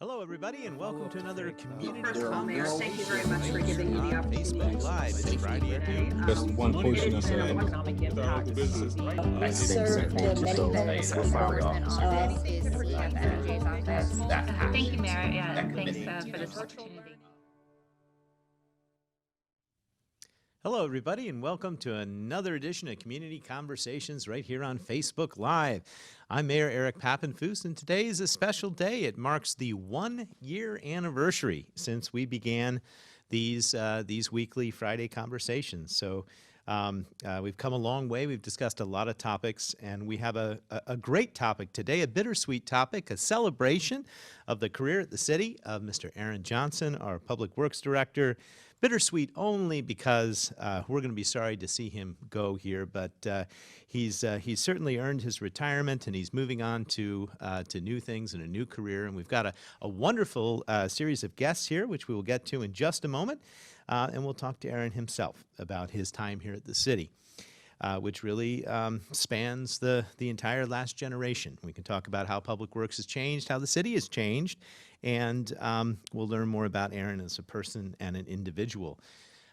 Hello, everybody, and welcome to another community First of all, Mayor, thank you very conversation much for giving me the on opportunity. Facebook Live. It's Friday at noon. Just one portion of the Economic impact. serve the many benefits of Thank you, Mayor, and thanks for this opportunity. Hello, everybody, and welcome to another edition of Community Conversations right here on Facebook Live. I'm Mayor Eric Pappenfuss, and today is a special day. It marks the one-year anniversary since we began these weekly Friday conversations. So we've come a long way. We've discussed a lot of topics, and we have a great topic today, a bittersweet topic, a celebration of the career at the city of Mr. Aaron Johnson, our Public Works Director. Bittersweet only because we're going to be sorry to see him go here, but he's certainly earned his retirement, and he's moving on to new things and a new career. And we've got a wonderful series of guests here, which we will get to in just a moment, and we'll talk to Aaron himself about his time here at the city, which really spans the entire last generation. We can talk about how Public Works has changed, how the city has changed, and we'll learn more about Aaron as a person and an individual.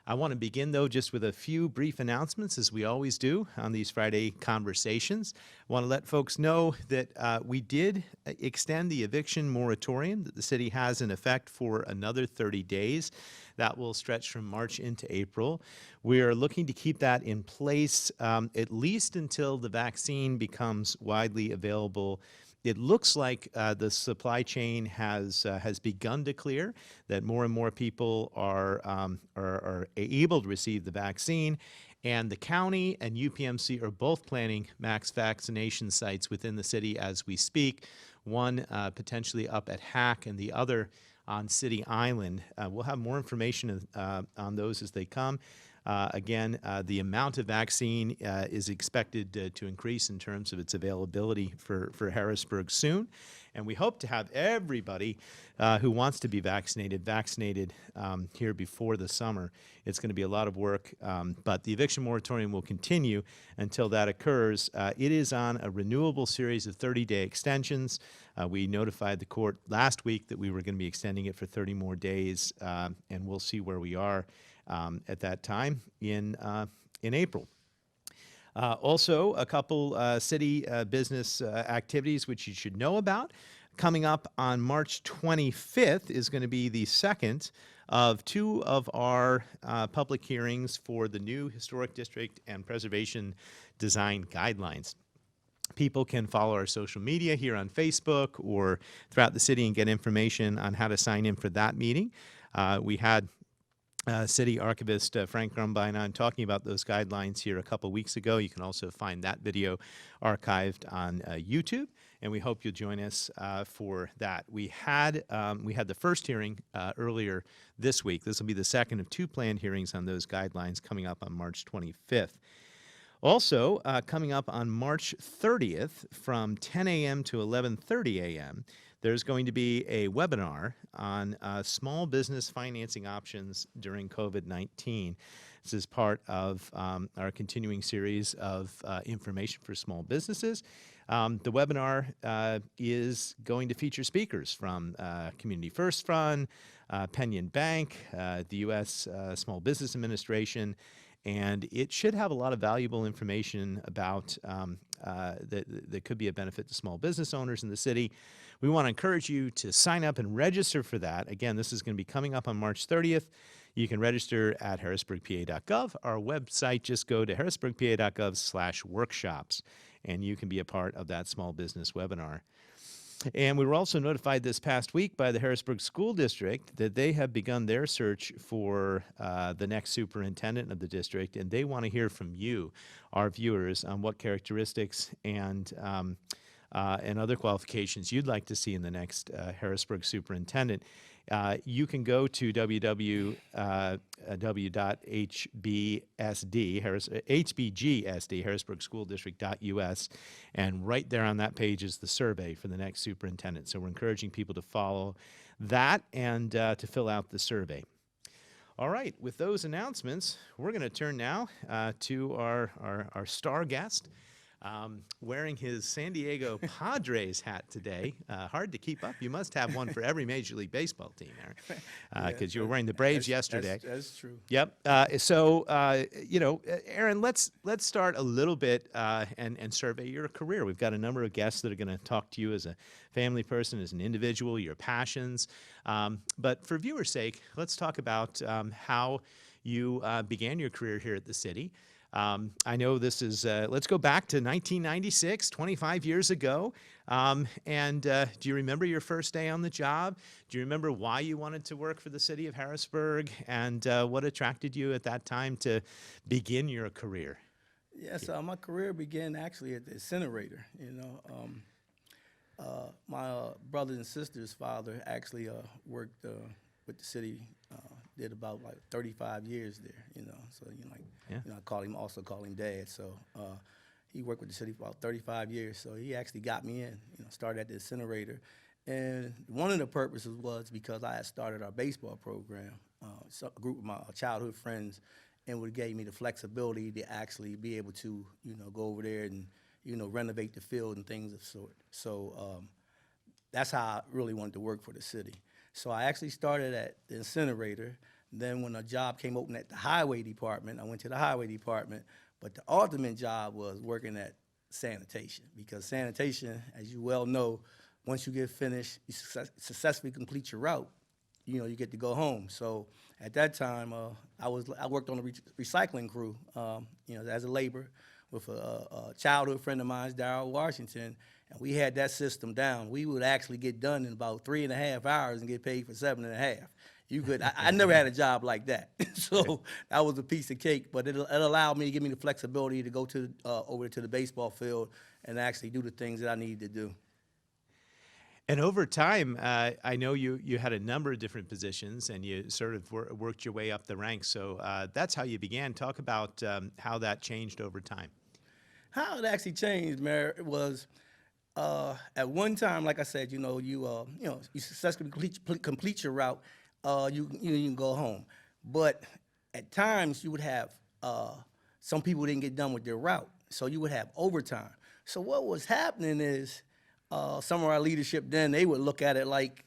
I want to begin, though, just with a few brief announcements, as we always do on these Friday conversations. I want to let folks know that we did extend the eviction moratorium that the city has in effect for another 30 days. That will stretch from March into April. We are looking to keep that in place at least until the vaccine becomes widely available. It looks like the supply chain has begun to clear, that more and more people are able to receive the vaccine, and the county and UPMC are both planning max vaccination sites within the city as we speak, one potentially up at Hack and the other on City Island. We'll have more information on those as they come. Again, the amount of vaccine is expected to increase in terms of its availability for Harrisburg soon. And we hope to have everybody who wants to be vaccinated here before the summer. It's going to be a lot of work, but the eviction moratorium will continue until that occurs. It is on a renewable series of 30-day extensions. We notified the court last week that we were going to be extending it for 30 more days, and we'll see where we are at that time in April. Also, a couple city business activities which you should know about. Coming up on March 25th is going to be the second of two of our public hearings for the new Historic District and Preservation Design Guidelines. People can follow our social media here on Facebook or throughout the city and get information on how to sign in for that meeting. We had City Archivist Frank Grumbine on talking about those guidelines here a couple weeks ago. You can also find that video archived on YouTube, and we hope you'll join us for that. We had the first hearing earlier this week. This will be the second of two planned hearings on those guidelines coming up on March 25th. Also, coming up on March 30th from 10 a.m. to 11:30 a.m., there's going to be a webinar on small business financing options during COVID-19. This is part of our continuing series of information for small businesses. The webinar is going to feature speakers from Community First Fund, Penyon Bank, the U.S. Small Business Administration, and it should have a lot of valuable information about that could be a benefit to small business owners in the city. We want to encourage you to sign up and register for that. Again, this is going to be coming up on March 30th. You can register at harrisburgpa.gov. Our website, just go to harrisburgpa.gov/workshops, and you can be a part of that small business webinar. And we were also notified this past week by the Harrisburg School District that they have begun their search for the next superintendent of the district, and they want to hear from you, our viewers, on what characteristics and other qualifications you'd like to see in the next Harrisburg superintendent. You can go to www.hbgsd, harrisburgschooldistrict.us, and right there on that page is the survey for the next superintendent. So we're encouraging people to follow that and to fill out the survey. All right, with those announcements, we're going to turn now to our star guest. wearing his San Diego Padres hat today. Hard to keep up. You must have one for every Major League Baseball team, Aaron, because you were wearing the Braves yesterday. That's true. Yep. Aaron, let's start a little bit and survey your career. We've got a number of guests that are going to talk to you as a family person, as an individual, your passions. But for viewers' sake, let's talk about how you began your career here at the city. I know this is, let's go back to 1996, 25 years ago. Do you remember your first day on the job? Do you remember why you wanted to work for the city of Harrisburg? And what attracted you at that time to begin your career? Yes, my career began actually at the incinerator. My brothers and sisters' father actually worked with the city. Did about like 35 years there, So I also call him Dad. So he worked with the city for about 35 years. So he actually got me in. Started at the incinerator, and one of the purposes was because I had started our baseball program, a group of my childhood friends, and it gave me the flexibility to actually be able to go over there and renovate the field and things of sort. So that's how I really wanted to work for the city. So I actually started at the incinerator. Then when a job came open at the highway department, I went to the highway department. But the ultimate job was working at sanitation, because sanitation, as you well know, once you get finished, you successfully complete your route, you get to go home. So at that time, I worked on the recycling crew, as a laborer with a childhood friend of mine, Darryl Washington. And we had that system down. We would actually get done in about 3.5 hours and get paid for 7.5. I never had a job like that. So that was a piece of cake, but it allowed me to give me the flexibility to go over to the baseball field and actually do the things that I needed to do. And over time, I know you had a number of different positions, and you sort of worked your way up the ranks. So that's how you began. Talk about how that changed over time. How it actually changed, Mayor, was at one time, like I said, you successfully complete your route, you can go home. But at times you would have some people didn't get done with their route, so you would have overtime. So what was happening is some of our leadership then, they would look at it like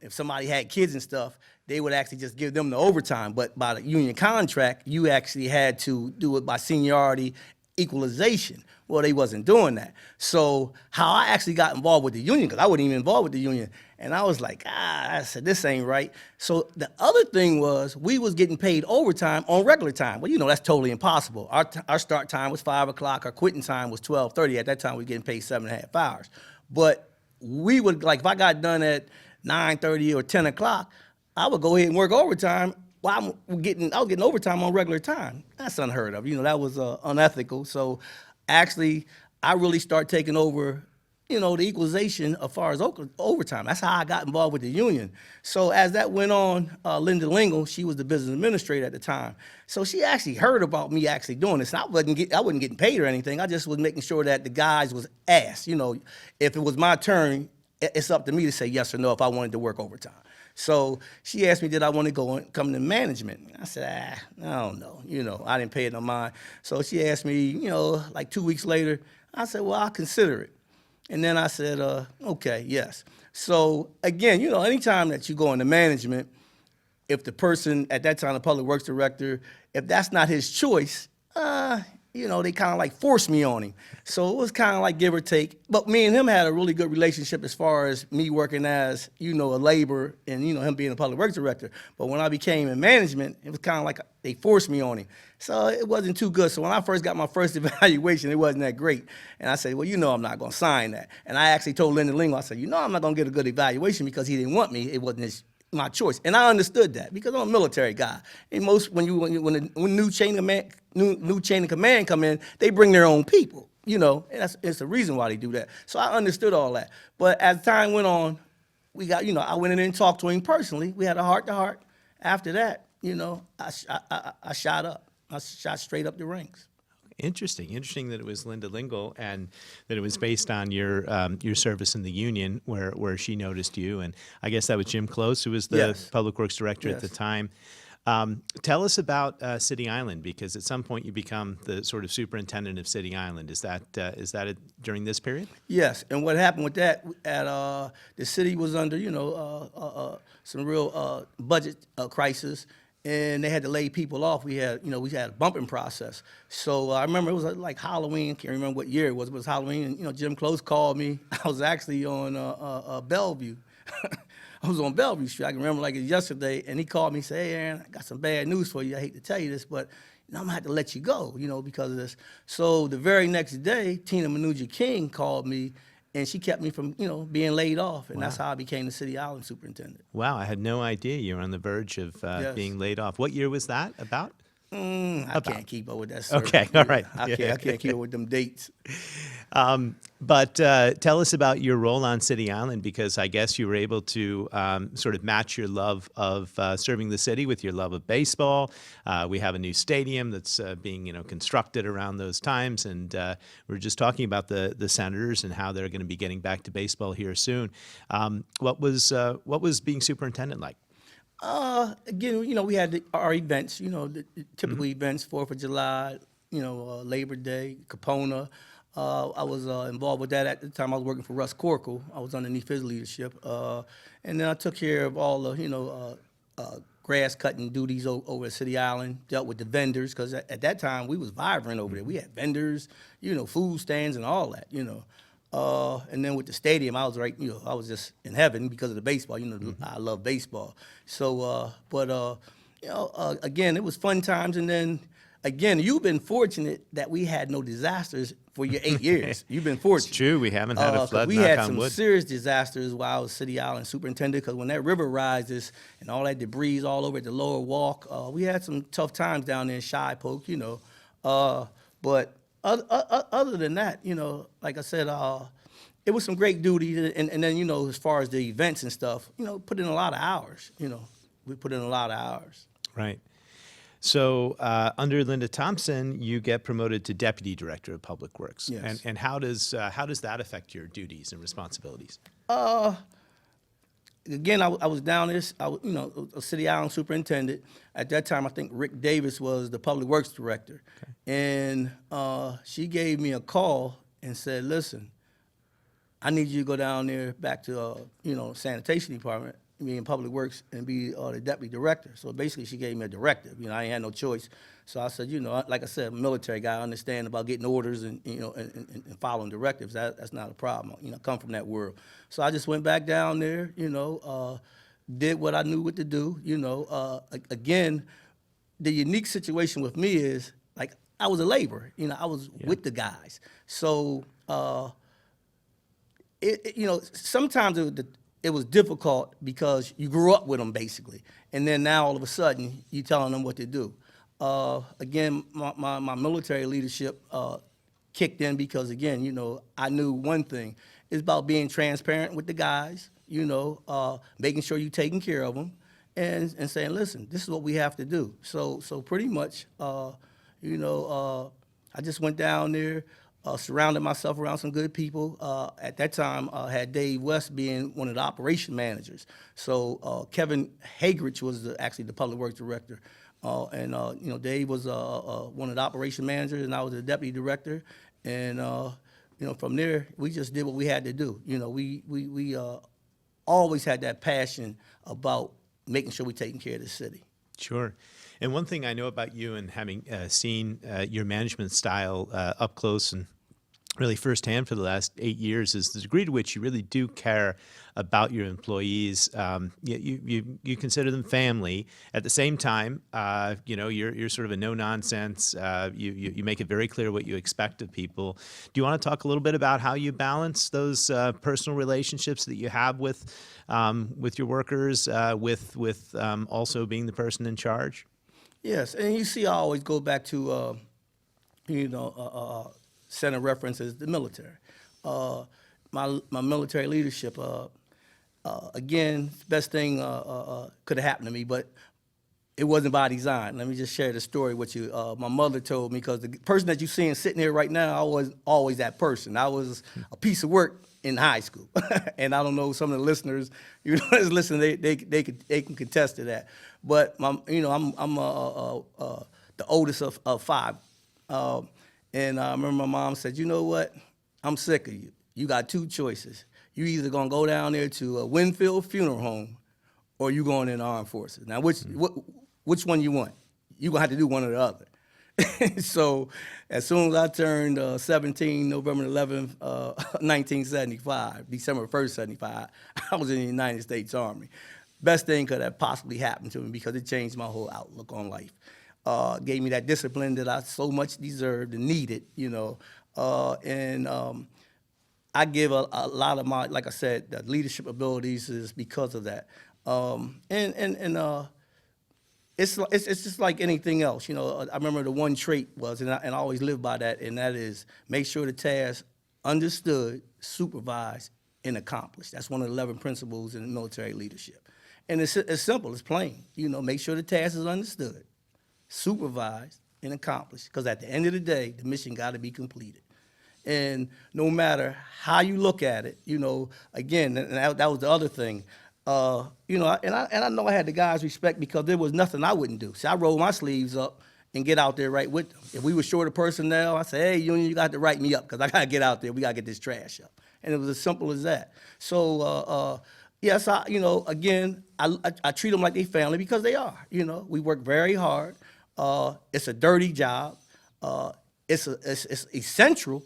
if somebody had kids and stuff, they would actually just give them the overtime. But by the union contract, you actually had to do it by seniority equalization. Well, they wasn't doing that. So how I actually got involved with the union, because I wasn't even involved with the union, and I was like, I said, this ain't right. So the other thing was we was getting paid overtime on regular time. Well, that's totally impossible. Our start time was 5 o'clock. Our quitting time was 12:30. At that time, we were getting paid 7.5 hours. But we would, like, if I got done at 9:30 or 10 o'clock, I would go ahead and work overtime. Well, I was getting overtime on regular time. That's unheard of. That was unethical. So actually, I really started taking over, the equalization as far as overtime. That's how I got involved with the union. So as that went on, Linda Lingle, she was the business administrator at the time. So she actually heard about me actually doing this. And I wasn't getting paid or anything. I just was making sure that the guys was asked. If it was my turn, it's up to me to say yes or no if I wanted to work overtime. So she asked me, did I want to come to management? I said, I don't know. I didn't pay it no mind. So she asked me, like 2 weeks later. I said, well, I'll consider it. And then I said, okay, yes. So again, anytime that you go into management, if the person at that time, the public works director, if that's not his choice, they kind of like forced me on him. So it was kind of like give or take. But me and him had a really good relationship as far as me working as, a laborer and, him being a public works director. But when I became in management, it was kind of like they forced me on him. So it wasn't too good. So when I first got my first evaluation, it wasn't that great. And I said, well, I'm not going to sign that. And I actually told Linda Lingle, I said, I'm not going to get a good evaluation because he didn't want me. It wasn't my choice. And I understood that because I'm a military guy. And when new chain of command come in, they bring their own people, and it's the reason why they do that. So I understood all that. But as time went on, we got, I went in there and talked to him personally. We had a heart-to-heart. After that, I shot up. I shot straight up the ranks. Interesting that it was Linda Lingle and that it was based on your service in the union where she noticed you. And I guess that was Jim Close, who was the Yes. public works director Yes. at the time. Tell us about City Island, because at some point you become the sort of superintendent of City Island. Is that during this period? Yes, and what happened with that, at the city was under, some real budget crisis, and they had to lay people off. We had a bumping process. So I remember it was like Halloween. Can't remember what year it was. But it was Halloween, and Jim Close called me. I was actually on Bellevue. I was on Bellevue Street. I can remember like it yesterday, and he called me and said, "Hey, Aaron, I got some bad news for you. I hate to tell you this, but I'm gonna have to let you go, because of this." So the very next day, Tina Manuja King called me, and she kept me from, being laid off, and that's how I became the City Island superintendent. Wow, I had no idea you were on the verge of Yes. being laid off. What year was that about? I can't keep up with that. Sir. Okay, all right. I can't keep up with them dates. But tell us about your role on City Island, because I guess you were able to sort of match your love of serving the city with your love of baseball. We have a new stadium that's being constructed around those times, and we were just talking about the Senators and how they're going to be getting back to baseball here soon. What was being superintendent like? Again, we had our events, the typical events, 4th of July, Labor Day, Capona. I was involved with that at the time. I was working for Russ Corkle. I was underneath his leadership. And then I took care of all the, grass cutting duties over at City Island, dealt with the vendors, because at that time we was vibrant over there. We had vendors, food stands and all that, and then with the stadium, I was I was just in heaven because of the baseball. I love baseball. So, again, it was fun times. And then, again, you've been fortunate that we had no disasters for your 8 years. You've been fortunate. It's true. We haven't had a flood. We knock had on some wood. serious disasters while I was City Island superintendent, because when that river rises and all that debris all over at the lower walk, we had some tough times down there in Shy Poke, But other than that, like I said, it was some great duties. And then, as far as the events and stuff, put in a lot of hours. We put in a lot of hours. Right. So under Linda Thompson, you get promoted to Deputy Director of Public Works. Yes. And how does that affect your duties and responsibilities? Again, I was down there, a City Island superintendent. At that time, I think Rick Davis was the Public Works Director. Okay. And she gave me a call and said, "Listen, I need you to go down there back to, sanitation department, be in Public Works, and be the deputy director." So basically, she gave me a directive. I ain't had no choice. So I said, like I said, I'm a military guy. I understand about getting orders and and following directives. That's not a problem. I come from that world. So I just went back down there. Did what I knew what to do. Again, the unique situation with me is like I was a laborer. I was with the guys. So. Sometimes it was difficult because you grew up with them basically, and then now all of a sudden you telling them what to do. Again, my military leadership kicked in because again, I knew one thing: it's about being transparent with the guys. Making sure you're taking care of them, and saying, "Listen, this is what we have to do." So pretty much, I just went down there. Surrounded myself around some good people. At that time, I had Dave West being one of the operation managers. So Kevin Hagerich was actually the public works director. And Dave was one of the operation managers, and I was the deputy director. And, from there, we just did what we had to do. We always had that passion about making sure we're taking care of the city. Sure. And one thing I know about you, and having seen your management style up close and really firsthand for the last 8 years, is the degree to which you really do care about your employees. You consider them family. At the same time, you're sort of a no nonsense. You make it very clear what you expect of people. Do you want to talk a little bit about how you balance those personal relationships that you have with your workers, with also being the person in charge? Yes, and you see, I always go back to, center references the military. My military leadership, again, best thing could have happened to me, but it wasn't by design. Let me just share the story with you. My mother told me, because the person that you're seeing sitting here right now, I was always that person. I was a piece of work in high school. And I don't know, some of the listeners, you know, that's listening, they can contest to that. But I'm the oldest of five. And I remember my mom said, you know what? I'm sick of you. You got two choices. You either gonna go down there to a Winfield Funeral Home, or you going in the armed forces. Now, which one you want? You gonna have to do one or the other. So, as soon as I turned 17, November 11th, 1975, December 1st, 75, I was in the United States Army. Best thing could have possibly happened to me because it changed my whole outlook on life. Gave me that discipline that I so much deserved and needed, you know. I give a lot of my, like I said, the leadership abilities is because of that. It's just like anything else, you know. I remember the one trait was, and I always live by that, and that is make sure the task understood, supervised, and accomplished. That's one of the 11 principles in military leadership. And it's simple, it's plain. You know, make sure the task is understood, supervised, and accomplished. Because at the end of the day, the mission got to be completed. And no matter how you look at it, you know, again, and that was the other thing. You know, and I know I had the guys' respect because there was nothing I wouldn't do. See, I roll my sleeves up and get out there right with them. If we were short of personnel, I say, hey, Union, you got to write me up because I got to get out there. We got to get this trash up. And it was as simple as that. So, yes, you know, again, I treat them like they family because they are. You know, we work very hard. It's a dirty job. It's essential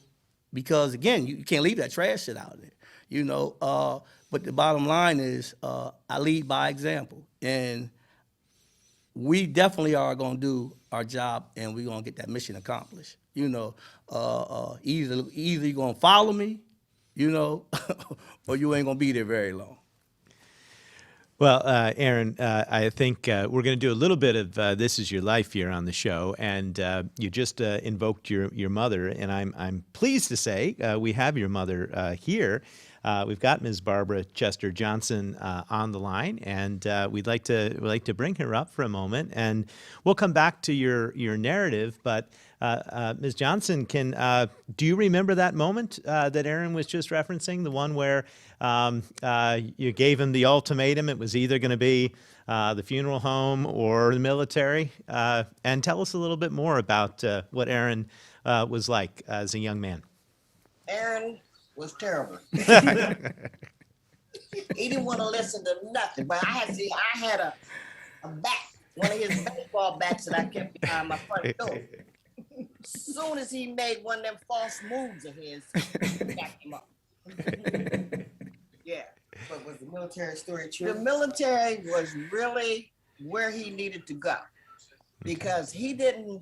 because, again, you can't leave that trash shit out there. You know, but the bottom line is I lead by example. And we definitely are going to do our job and we're going to get that mission accomplished. You know, either you're going to follow me, you know, or you ain't going to be there very long. Well, Aaron, I think we're going to do a little bit of This Is Your Life here on the show, and you just invoked your mother, and I'm pleased to say we have your mother here. We've got Ms. Barbara Chester Johnson on the line, and we'd like to bring her up for a moment, and we'll come back to your narrative. But Ms. Johnson, do you remember that moment that Aaron was just referencing, the one where you gave him the ultimatum? It was either going to be the funeral home or the military. And tell us a little bit more about what Aaron was like as a young man. Aaron was terrible. He didn't want to listen to nothing. But I had a bat, one of his baseball bats that I kept behind my front door. Soon as he made one of them false moves of his, I backed him up. Yeah. But was the military story true? The military was really where he needed to go. Because Aaron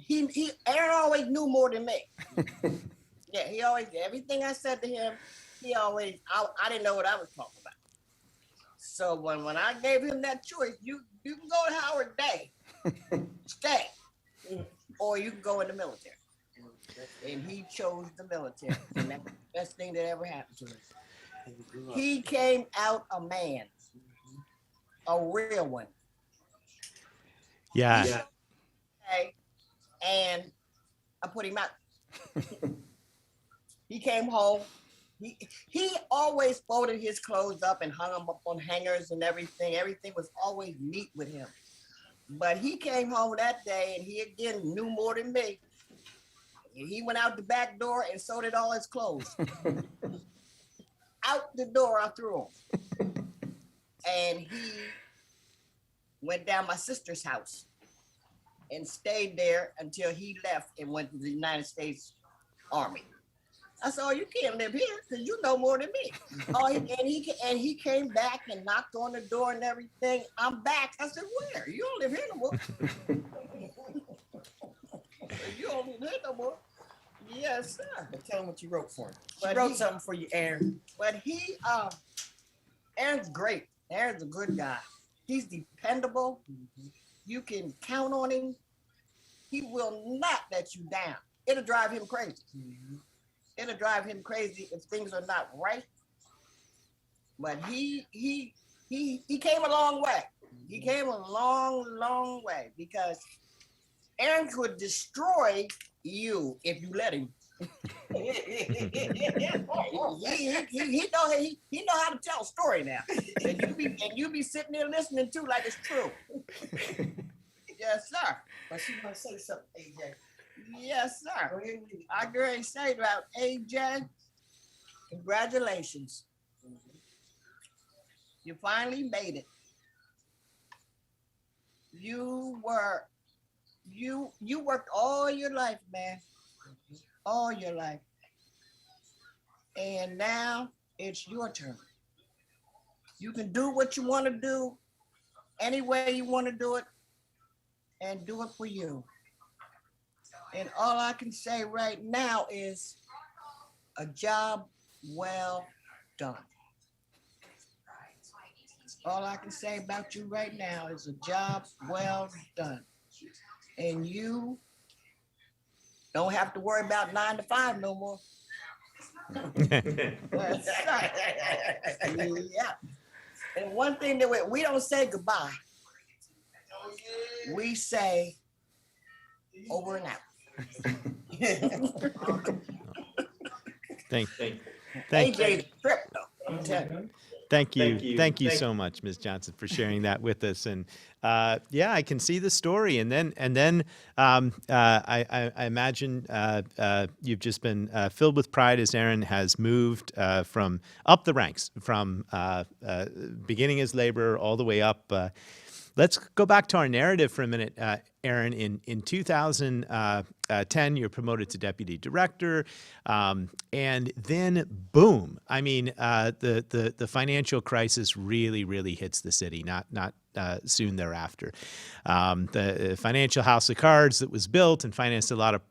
always knew more than me. Yeah, he always, everything I said to him, I didn't know what I was talking about. So when I gave him that choice, you can go to Howard Day, stay, or you can go in the military. And he chose the military, and that's the best thing that ever happened to him. He came out a man, a real one. Yeah. And I put him out. He came home. He always folded his clothes up and hung them up on hangers and everything. Everything was always neat with him. But he came home that day and he again knew more than me. He went out the back door and so did all his clothes. Out the door, I threw him. And he went down my sister's house and stayed there until he left and went to the United States Army. I said, oh, you can't live here because you know more than me. And he came back and knocked on the door and everything. I'm back. I said, where? You don't live here no more. You don't live here no more. Yes, sir. But tell him what you wrote for him. But She wrote something for you, Aaron. But Aaron's great. Aaron's a good guy. He's dependable. You can count on him. He will not let you down. It'll drive him crazy. It'll drive him crazy if things are not right. But he came a long way. He came a long, long way because Aaron could destroy you if you let him. He know how to tell a story now, and you be sitting there listening to like it's true. Yes, sir. But she gonna say something, AJ. Yes, Go sir. ahead and read it. I agree. Say about AJ. Congratulations. You finally made it. You worked all your life, man. All your life. And now it's your turn. You can do what you want to do, any way you want to do it, and do it for you. And all I can say right now is a job well done. All I can say about you right now is a job well done. And you don't have to worry about 9 to 5 no more. That's right. Yeah. And one thing that we don't say goodbye. We say over and out. Thank AJ's trip though. I'm telling you. Thank you. Thank you so much, Ms. Johnson, for sharing that with us. And yeah, I can see the story. And then I imagine you've just been filled with pride as Aaron has moved from up the ranks, from beginning as laborer all the way up. Let's go back to our narrative for a minute, Aaron. In 2010, you're promoted to deputy director, and then boom! I mean, the financial crisis really hits the city. Not soon thereafter. The financial house of cards that was built and financed a lot of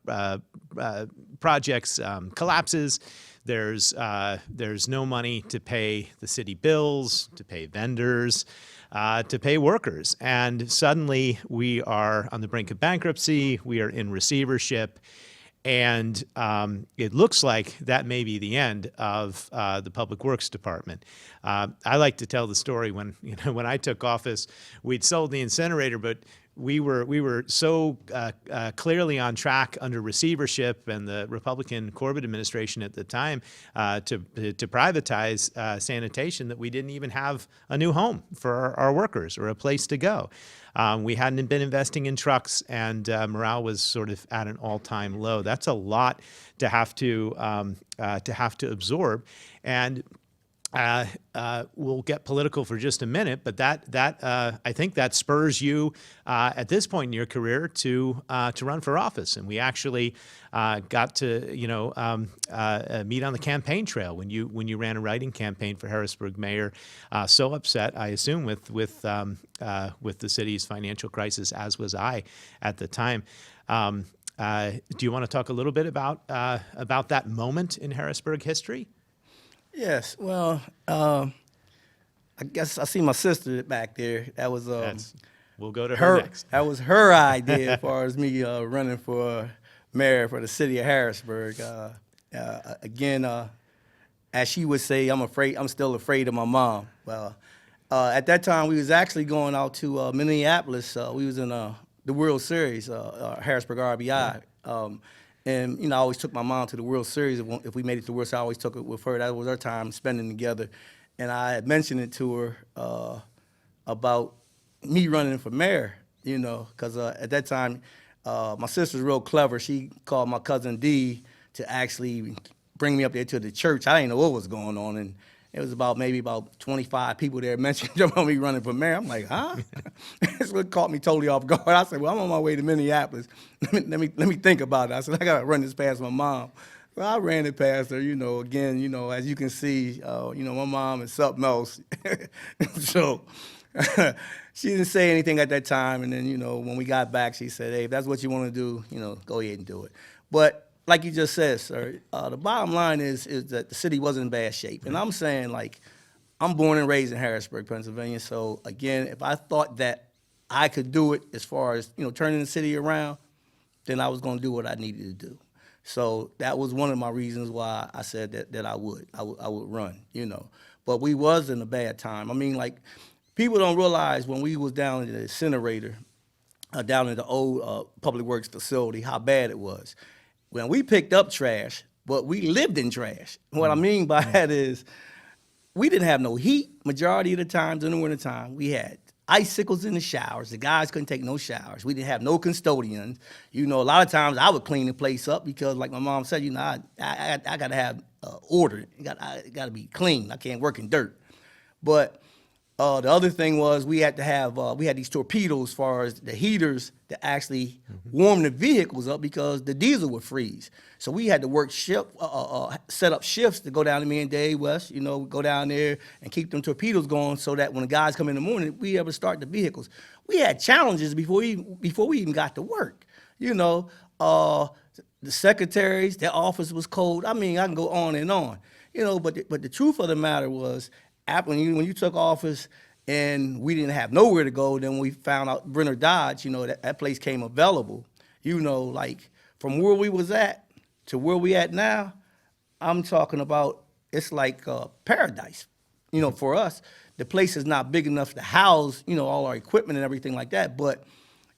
projects collapses. There's no money to pay the city bills, to pay vendors, to pay workers. And suddenly we are on the brink of bankruptcy. We are in receivership. And it looks like that may be the end of the Public Works Department. I like to tell the story when I took office, we'd sold the incinerator, but we were so clearly on track under receivership and the Republican Corbett administration at the time to privatize sanitation that we didn't even have a new home for our workers or a place to go. We hadn't been investing in trucks, and morale was sort of at an all-time low. That's a lot to have to absorb, and we'll get political for just a minute, but that I think that spurs you at this point in your career to run for office. And we actually got to meet on the campaign trail when you ran a writing campaign for Harrisburg mayor. So upset, I assume, with the city's financial crisis, as was I at the time. Do you want to talk a little bit about that moment in Harrisburg history? Yes. Well, I guess I see my sister back there. That was We'll go to her next. That was her idea as far as me running for mayor for the city of Harrisburg. Again, as she would say, I'm still afraid of my mom. Well, at that time, we was actually going out to Minneapolis. We was in the World Series, Harrisburg RBI. And, I always took my mom to the World Series. If we made it to the World Series, I always took it with her. That was our time spending together. And I had mentioned it to her about me running for mayor, because at that time, my sister's real clever. She called my cousin D to actually bring me up there to the church. I didn't know what was going on. And it was maybe about 25 people there mentioned about me running for mayor. I'm like, huh? That's what caught me totally off guard. I said, well, I'm on my way to Minneapolis. Let me think about it. I said, I got to run this past my mom. Well, I ran it past her, again, as you can see, my mom is something else. So she didn't say anything at that time. And then, when we got back, she said, hey, if that's what you want to do, go ahead and do it. But like you just said, sir, the bottom line is that the city was in bad shape. And I'm saying, I'm born and raised in Harrisburg, Pennsylvania. So, again, if I thought that I could do it as far as, turning the city around, then I was going to do what I needed to do. So that was one of my reasons why I said that I would run, But we was in a bad time. I mean, people don't realize when we was down in the incinerator, down in the old public works facility, how bad it was. When we picked up trash, but we lived in trash. What I mean by that is we didn't have no heat majority of the times in the wintertime. We had icicles in the showers. The guys couldn't take no showers. We didn't have no custodians. You know, a lot of times I would clean the place up because, like my mom said, you know, I got to have order. It got to be clean. I can't work in dirt. But the other thing was we had to have we had these torpedoes as far as the heaters to actually warm the vehicles up because the diesel would freeze. So we had to work set up shifts to go down to me and Dave West, you know, go down there and keep them torpedoes going so that when the guys come in the morning, we able to start the vehicles. We had challenges before we even got to work. You know, the secretaries, their office was cold. I mean, I can go on and on. You know, but the truth of the matter was, when you took office and we didn't have nowhere to go, then we found out Brenner Dodge, you know, that place came available. You know, like from where we was at to where we at now, I'm talking about it's like paradise. You know, for us, the place is not big enough to house, you know, all our equipment and everything like that, but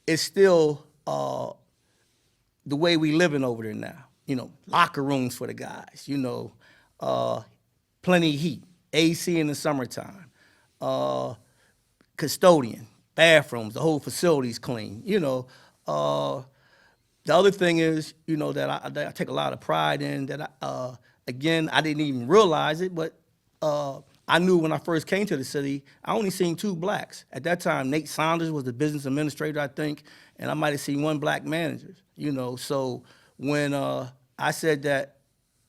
it's still the way we living over there now. You know, locker rooms for the guys, you know, plenty of heat. AC in the summertime, custodian, bathrooms, the whole facility's clean. You know, the other thing is, you know, that I take a lot of pride in. That again, I didn't even realize it, but I knew when I first came to the city, I only seen 2 blacks at that time. Nate Saunders was the business administrator, I think, and I might have seen 1 black manager. You know, so when I said that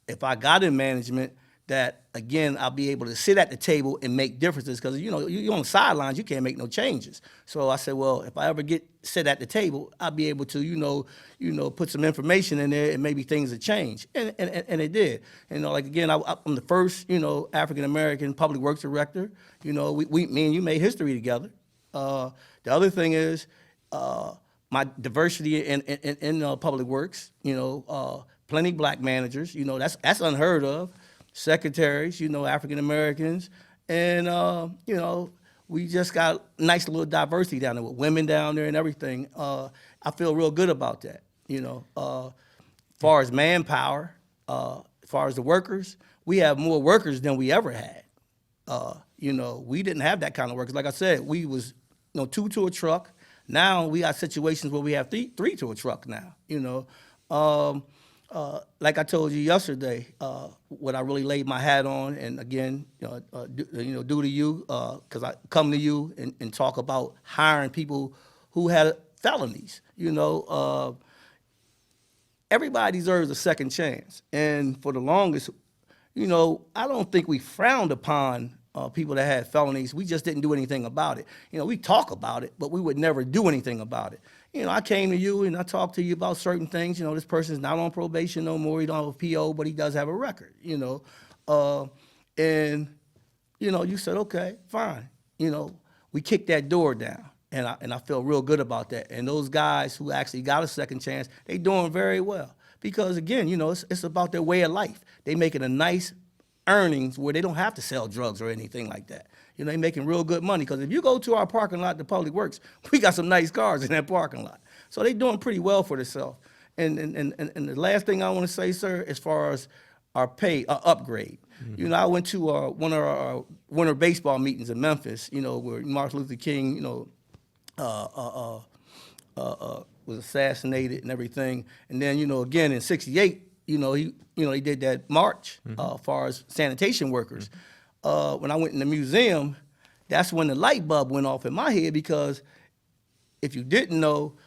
if I got in management, that again, I'll be able to sit at the table and make differences because, you know, you're on the sidelines, you can't make no changes. So I said, well, if I ever sit at the table, I'll be able to, you know, put some information in there and maybe things will change. And it did. You know, like again, I'm the first, you know, African-American public works director. You know, me and you made history together. The other thing is my diversity in public works, you know, plenty black managers, you know, that's unheard of. Secretaries, you know, African Americans, and you know, we just got nice little diversity down there with women down there and everything. I feel real good about that. You know, far as manpower, as far as the workers, we have more workers than we ever had. You know, we didn't have that kind of workers. Like I said, we was, you know, 2 to a truck. Now we got situations where we have 3 to a truck now. You know. Like I told you yesterday, what I really laid my hat on, and again, due to you, because I come to you and talk about hiring people who had felonies. You know, everybody deserves a second chance, and for the longest, you know, I don't think we frowned upon people that had felonies. We just didn't do anything about it. You know, we talk about it, but we would never do anything about it. You know, I came to you and I talked to you about certain things. You know, this person's not on probation no more. He don't have a PO, but he does have a record, you know. And, you know, you said, okay, fine. You know, we kicked that door down. And I feel real good about that. And those guys who actually got a second chance, they doing very well. Because, again, you know, it's about their way of life. They making a nice earnings where they don't have to sell drugs or anything like that. You know, they making real good money. Because if you go to our parking lot, the Public Works, we got some nice cars in that parking lot. So they doing pretty well for themselves. And the last thing I want to say, sir, as far as our pay upgrade. Mm-hmm. You know, I went to one of our winter baseball meetings in Memphis, you know, where Martin Luther King, you know, was assassinated and everything. And then, you know, again in '68, you know, he did that march as far as sanitation workers. When I went in the museum, that's when the light bulb went off in my head, because if you didn't know,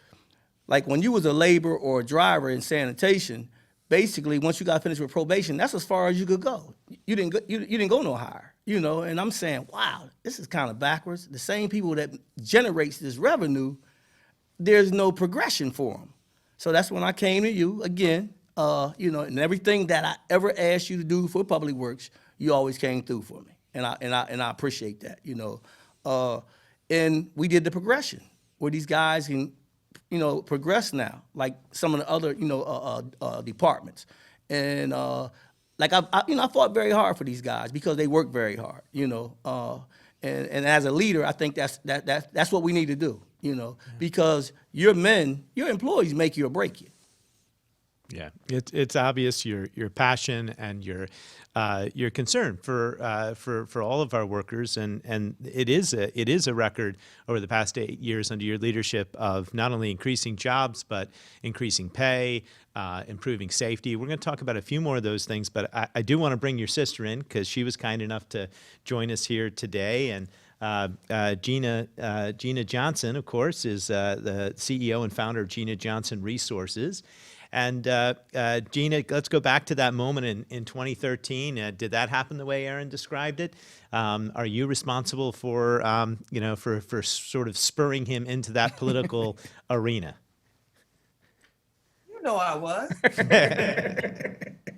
like when you was a laborer or a driver in sanitation, basically once you got finished with probation, that's as far as you could go. You didn't go no higher, you know. And I'm saying, wow, this is kind of backwards. The same people that generates this revenue, there's no progression for them. So that's when I came to you again. You know, and everything that I ever asked you to do for Public Works, you always came through for me, and I appreciate that. You know, and we did the progression where these guys can, you know, progress now, like some of the other, you know, departments, and like I fought very hard for these guys because they work very hard. You know, and as a leader, I think that's what we need to do. You know, because your employees make you or break you. Yeah, it's obvious your passion and your concern for all of our workers, and it is a record over the past 8 years under your leadership of not only increasing jobs but increasing pay, improving safety. We're going to talk about a few more of those things, but I do want to bring your sister in because she was kind enough to join us here today. And Gina Johnson, of course, is the CEO and founder of Gina Johnson Resources. And Gina, let's go back to that moment in 2013. Did that happen the way Aaron described it? Are you responsible for for sort of spurring him into that political arena? You know I was.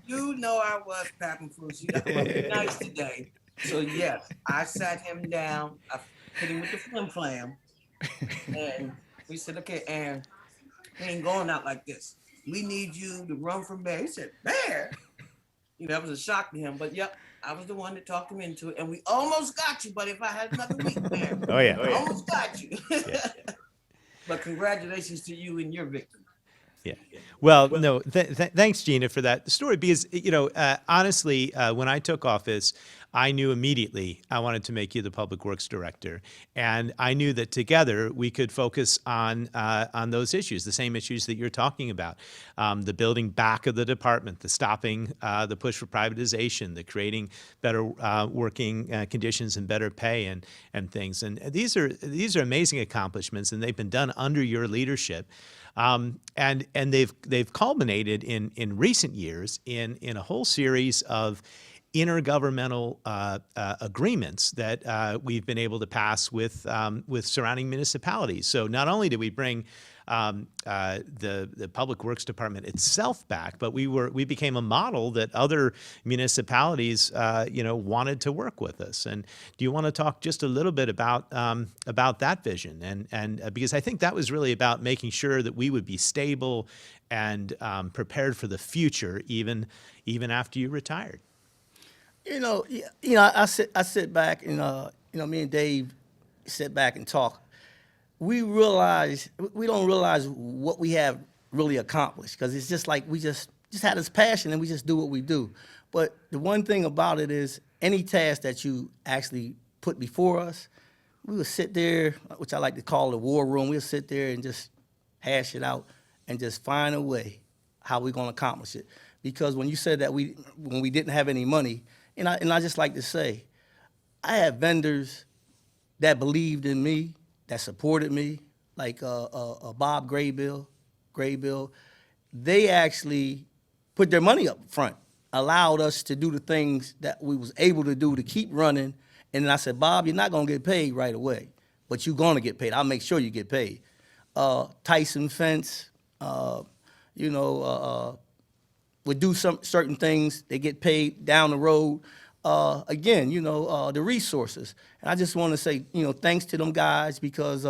You know I was, Pap and Foos. You got to be nice today. So yes, I sat him down. I hit him with the flim flam, and we said, "Okay, Aaron, we ain't going out like this. We need you to run for mayor." He said, "Mayor?" That was a shock to him. But yep, I was the one that talked him into it, and we almost got you. But if I had another week, Mayor, I almost got you. Yeah. But congratulations to you and your victory. Yeah. Well, no, thanks, Gina, for that story. Because, honestly, when I took office, I knew immediately I wanted to make you the public works director. And I knew that together we could focus on those issues, the same issues that you're talking about. The building back of the department, the stopping the push for privatization, the creating better working conditions and better pay and things. And these are amazing accomplishments, and they've been done under your leadership. And they've culminated in recent years in a whole series of intergovernmental agreements that we've been able to pass with surrounding municipalities. So not only did we bring the Public Works Department itself back, but we became a model that other municipalities wanted to work with us. And do you want to talk just a little bit about that vision? And because I think that was really about making sure that we would be stable and prepared for the future, even after you retired. I sit back and me and Dave sit back and talk. We don't realize what we have really accomplished, because it's just like we just had this passion and we just do what we do. But the one thing about it is, any task that you actually put before us, we would sit there, which I like to call the war room. We'll sit there and just hash it out and just find a way how we're going to accomplish it. Because when you said that when we didn't have any money, and I just like to say, I had vendors that believed in me, that supported me, like Bob Graybill. They actually put their money up front, allowed us to do the things that we was able to do to keep running. And then I said, Bob, you're not going to get paid right away, but you're going to get paid. I'll make sure you get paid. Tyson Fence, would do some certain things. They get paid down the road. The resources. And I just want to say, thanks to them guys, because,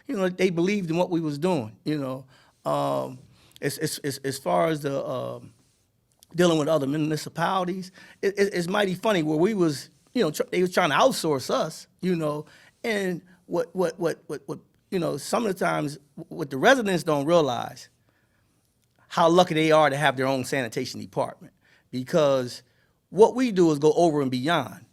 they believed in what we was doing. As far as the dealing with other municipalities, it's mighty funny where we was, they was trying to outsource us, and what some of the times what the residents don't realize, how lucky they are to have their own sanitation department, because what we do is go over and beyond.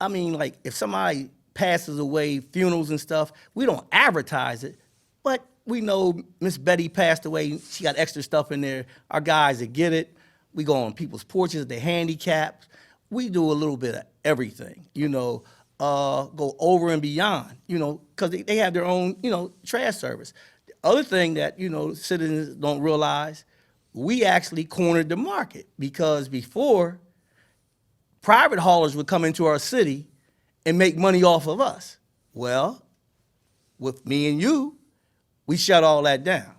I mean, like, if somebody passes away, funerals and stuff, we don't advertise it, but we know Miss Betty passed away. She got extra stuff in there. Our guys that get it, we go on people's porches, they're handicapped. We do a little bit of everything, go over and beyond, because they have their own, trash service. The other thing that, citizens don't realize, we actually cornered the market, because before, private haulers would come into our city and make money off of us. Well, with me and you, we shut all that down,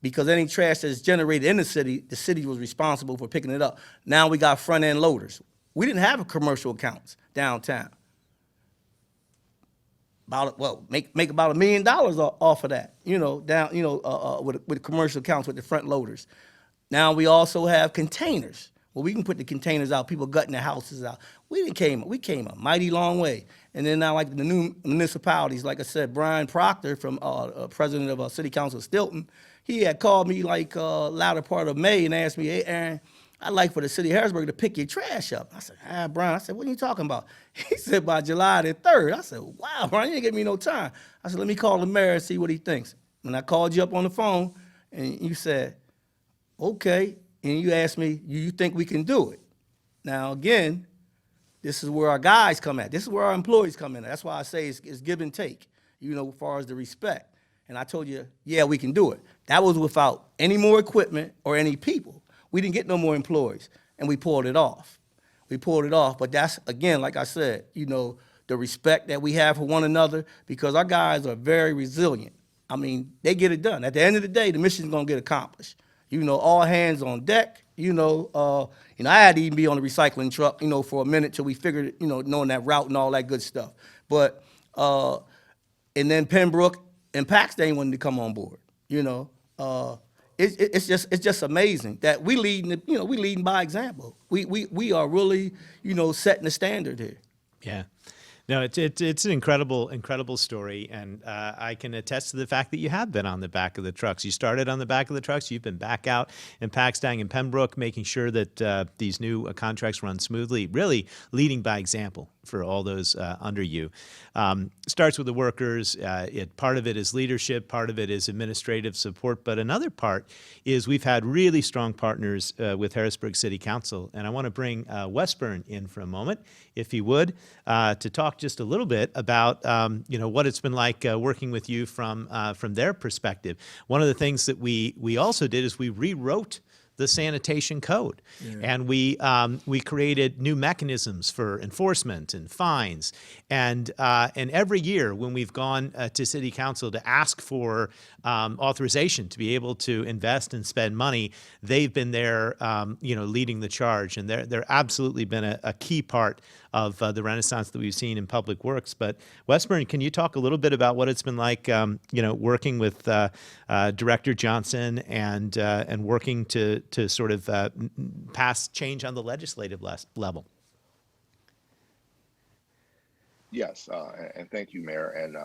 because any trash that's generated in the city was responsible for picking it up. Now we got front-end loaders. We didn't have commercial accounts downtown. Make about $1 million off of that, with commercial accounts with the front loaders. Now we also have containers. Well, we can put the containers out, people gutting their houses out. We came a mighty long way. And then now, like the new municipalities, like I said, Brian Proctor, from president of City Council of Stilton, he had called me like latter part of May and asked me, hey, Aaron, I'd like for the city of Harrisburg to pick your trash up. I said, Brian, I said, what are you talking about? He said, by July the 3rd. I said, wow, Brian, you didn't give me no time. I said, let me call the mayor and see what he thinks. When I called you up on the phone, and you said, okay, and you asked me, you think we can do it? Now, again, this is where our guys come at. This is where our employees come in. That's why I say it's give and take, as far as the respect. And I told you, yeah, we can do it. That was without any more equipment or any people. We didn't get no more employees, and we pulled it off. But that's, again, like I said, the respect that we have for one another, because our guys are very resilient. I mean, they get it done. At the end of the day, the mission's gonna get accomplished. All hands on deck. I had to even be on the recycling truck, for a minute till we figured it, knowing that route and all that good stuff. But and then Pembroke and Paxton wanted to come on board. It's just amazing that we leading by example. We are really, setting the standard here. Yeah. No, it's an incredible story, and I can attest to the fact that you have been on the back of the trucks. You started on the back of the trucks. You've been back out in Paxton and Pembroke, making sure that these new contracts run smoothly, really leading by example for all those under you. Starts with the workers. Part of it is leadership, part of it is administrative support, but another part is we've had really strong partners with Harrisburg City Council, and I want to bring Westburn in for a moment, if he would, to talk just a little bit about what it's been like working with you from their perspective. One of the things that we also did is we rewrote the sanitation code, and we created new mechanisms for enforcement and fines, and every year when we've gone to City Council to ask for authorization to be able to invest and spend money, they've been there, leading the charge, and they're absolutely been a key part of the renaissance that we've seen in public works. But Westburn, can you talk a little bit about what it's been like, working with Director Johnson and working to sort of pass change on the legislative level? Yes, and thank you, Mayor. And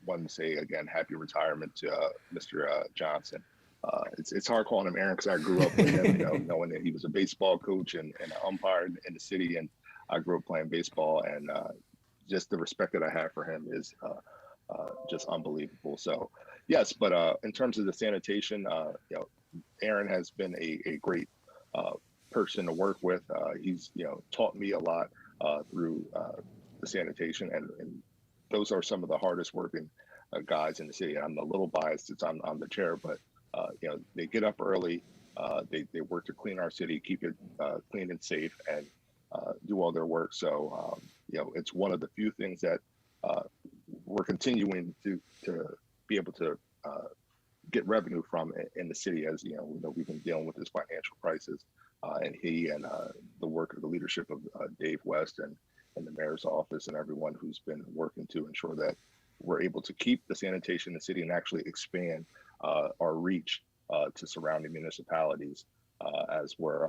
wanted to say again, happy retirement to Mr. Johnson. It's hard calling him Aaron because I grew up with him, knowing that he was a baseball coach and an umpire in the city, and I grew up playing baseball, and just the respect that I have for him is just unbelievable. So yes, but in terms of the sanitation, Aaron has been a great person to work with. He's taught me a lot through the sanitation, and those are some of the hardest working guys in the city. I'm a little biased since I'm the chair, but they get up early, they work to clean our city, keep it clean and safe, and do all their work. So it's one of the few things that we're continuing to be able to get revenue from in the city, as we've been dealing with this financial crisis, and he and the work of the leadership of Dave West and the mayor's office and everyone who's been working to ensure that we're able to keep the sanitation in the city and actually expand our reach to surrounding municipalities as we're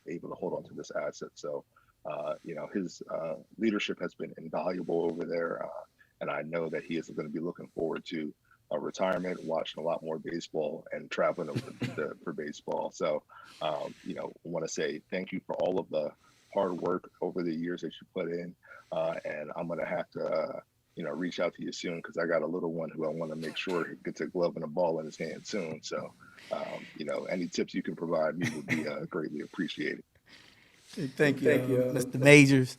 able to hold on to this asset. So his leadership has been invaluable over there, and I know that he is going to be looking forward to a retirement, watching a lot more baseball and traveling over for baseball. So I want to say thank you for all of the hard work over the years that you put in, and I'm going to have to reach out to you soon, because I got a little one who I want to make sure he gets a glove and a ball in his hand soon. So any tips you can provide me would be greatly appreciated. Thank you, Mr. Majors.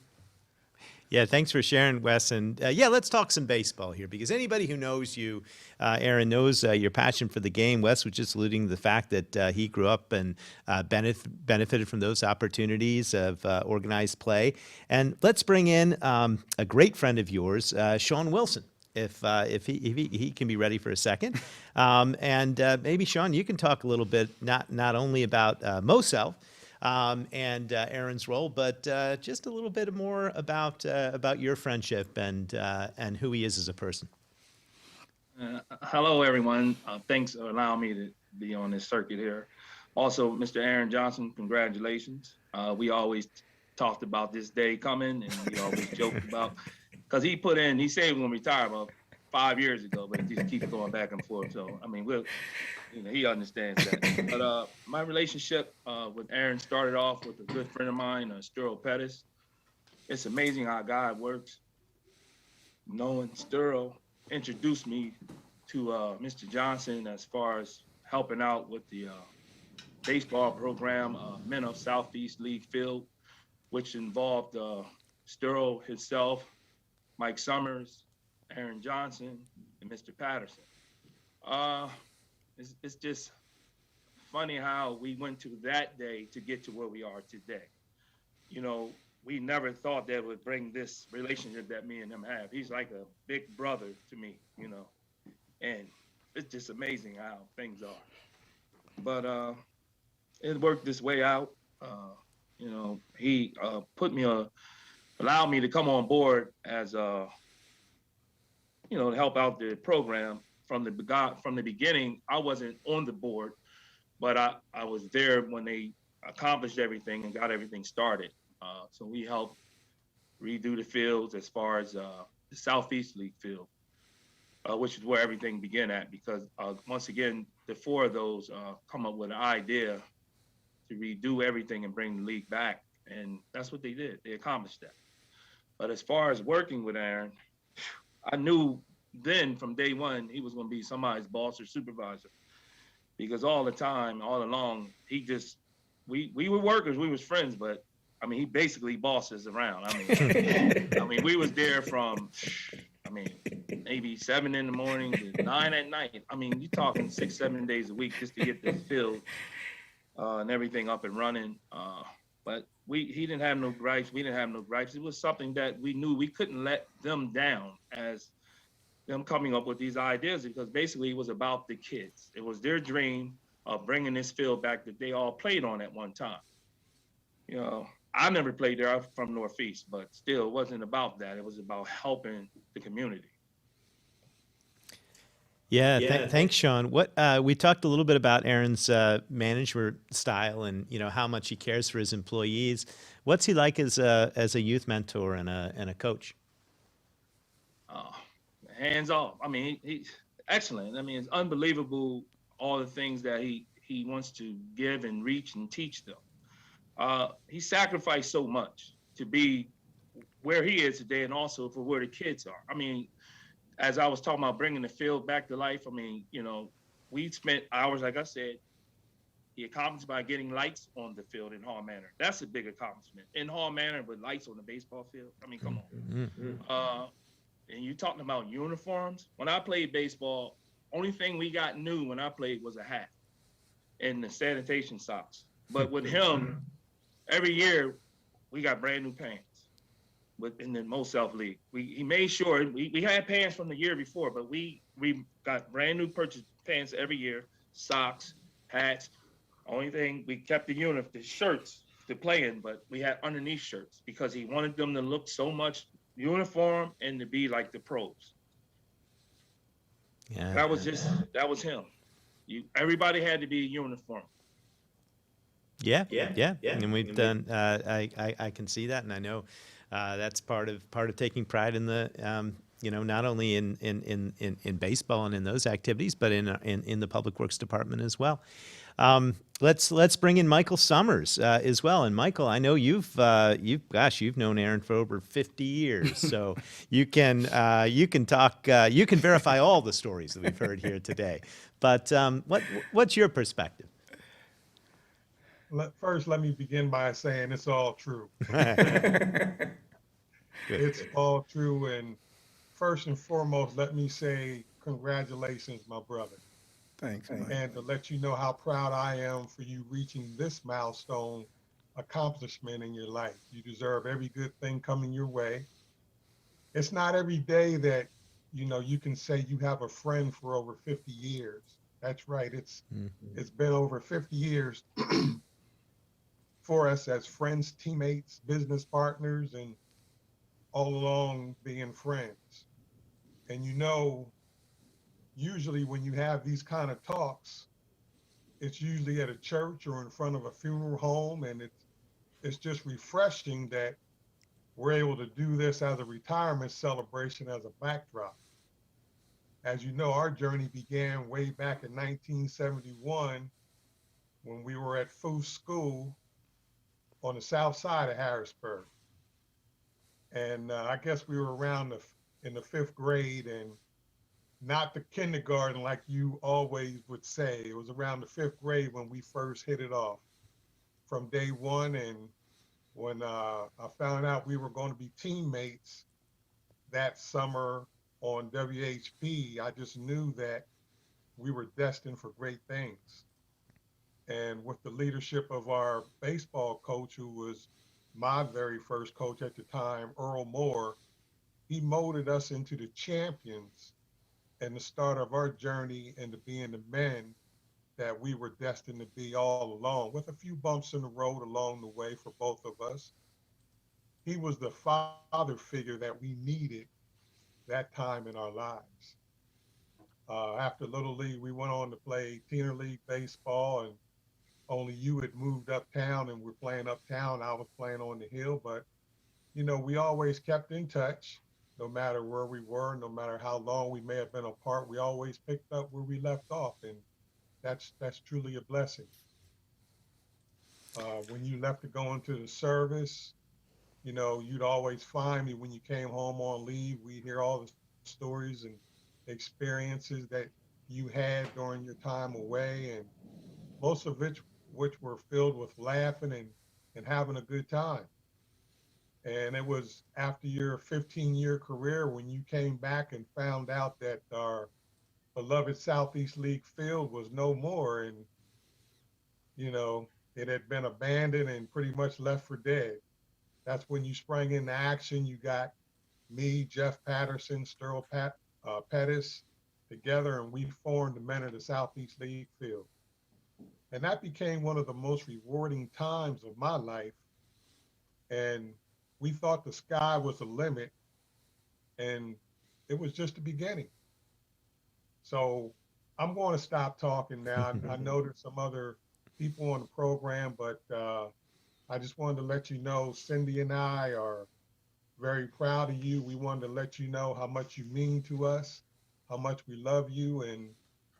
Yeah, thanks for sharing, Wes. And let's talk some baseball here, because anybody who knows you, Aaron, knows your passion for the game. Wes was just alluding to the fact that he grew up and benefited from those opportunities of organized play. And let's bring in a great friend of yours, Sean Wilson, if he can be ready for a second. And maybe, Sean, you can talk a little bit, not only about Mosel, and Aaron's role, but just a little bit more about your friendship and who he is as a person. Hello, everyone. Thanks for allowing me to be on this circuit here. Also, Mr. Aaron Johnson, congratulations. We always talked about this day coming, and we always joked about because he said he was gonna retire about 5 years ago, but it just keeps going back and forth. So I mean, he understands that. But my relationship with Aaron started off with a good friend of mine, Sturo Pettis. It's amazing how God works. Knowing Sturo introduced me to Mr. Johnson as far as helping out with the baseball program, Men of Southeast League Field, which involved Sturo himself, Mike Summers, Aaron Johnson, and Mr. Patterson. It's just funny how we went to that day to get to where we are today. You know, we never thought that would bring this relationship that me and him have. He's like a big brother to me, you know, and it's just amazing how things are. But it worked this way out. You know, he allowed me to come on board as to help out the program from the beginning. I wasn't on the board, but I was there when they accomplished everything and got everything started. So we helped redo the fields as far as the Southeast League field, which is where everything began at, because once again, the four of those come up with an idea to redo everything and bring the league back. And that's what they did. They accomplished that. But as far as working with Aaron, I knew then from day one, he was going to be somebody's boss or supervisor, because all the time, all along, we were workers, we was friends, but I mean, he basically bosses around. I mean, we was there from, maybe 7 in the morning to 9 at night. I mean, you're talking 6, 7 days a week just to get the field and everything up and running. But he didn't have no gripes. We didn't have no gripes. It was something that we knew we couldn't let them down as them coming up with these ideas, because basically it was about the kids. It was their dream of bringing this field back that they all played on at one time. You know, I never played there. I'm from Northeast, but still, it wasn't about that. It was about helping the community. Yeah, thanks, Sean. What we talked a little bit about Aaron's management style and how much he cares for his employees. What's he like as a youth mentor and a coach? Hands off. I mean, he's excellent. I mean, it's unbelievable all the things that he wants to give and reach and teach them. He sacrificed so much to be where he is today, and also for where the kids are. I mean, as I was talking about bringing the field back to life, I mean, we spent hours, like I said. He accomplished by getting lights on the field in Hall Manor. That's a big accomplishment. In Hall Manor with lights on the baseball field. I mean, come on. Mm-hmm. And you talking about uniforms. When I played baseball, only thing we got new when I played was a hat and the sanitation socks. But with him, every year we got brand new pants. In the Mo South League, he made sure we had pants from the year before, but we got brand new purchase pants every year, socks, hats. Only thing we kept the shirts to play in, but we had underneath shirts because he wanted them to look so much uniform and to be like the pros. Yeah, that was him. Everybody had to be uniform. Yeah. And we've done. I can see that, and I know. That's part of taking pride in the not only in baseball and in those activities, but in the public works department as well. Let's bring in Michael Summers as well. And Michael, I know you've known Aaron for over 50 years, so you can talk, you can verify all the stories that we've heard here today. But what's your perspective? First, let me begin by saying it's all true. It's all true. And first and foremost, let me say congratulations, my brother. Thanks. And to let you know how proud I am for you reaching this milestone accomplishment in your life. You deserve every good thing coming your way. It's not every day that, you can say you have a friend for over 50 years. That's right. It's been over 50 years for us as friends, teammates, business partners, and all along being friends. And usually when you have these kind of talks, it's usually at a church or in front of a funeral home, and it's just refreshing that we're able to do this as a retirement celebration as a backdrop. As you know, our journey began way back in 1971 when we were at Foose School on the south side of Harrisburg. And I guess we were around in the fifth grade, and not the kindergarten like you always would say. It was around the fifth grade when we first hit it off from day one. And when I found out we were going to be teammates that summer on WHP, I just knew that we were destined for great things. And with the leadership of our baseball coach, who was my very first coach at the time, Earl Moore, he molded us into the champions and the start of our journey into being the men that we were destined to be all along, with a few bumps in the road along the way for both of us. He was the father figure that we needed that time in our lives. After Little League, we went on to play Teen League baseball, and only you had moved uptown and were playing uptown. I was playing on the hill, but you know, we always kept in touch, no matter where we were, no matter how long we may have been apart. We always picked up where we left off, and that's truly a blessing. When you left to go into the service, you know, you'd always find me when you came home on leave. We'd hear all the stories and experiences that you had during your time away, and most of which were filled with laughing and having a good time. And it was after your 15-year career when you came back and found out that our beloved Southeast League field was no more, and you know, it had been abandoned and pretty much left for dead. That's when you sprang into action. You got me, Jeff Patterson, Pettis together, and we formed the Men of the Southeast League field. And that became one of the most rewarding times of my life. And we thought the sky was the limit, and it was just the beginning. So I'm going to stop talking now. I know there's some other people on the program, but I just wanted to let you know Cindy and I are very proud of you. We wanted to let you know how much you mean to us, how much we love you, and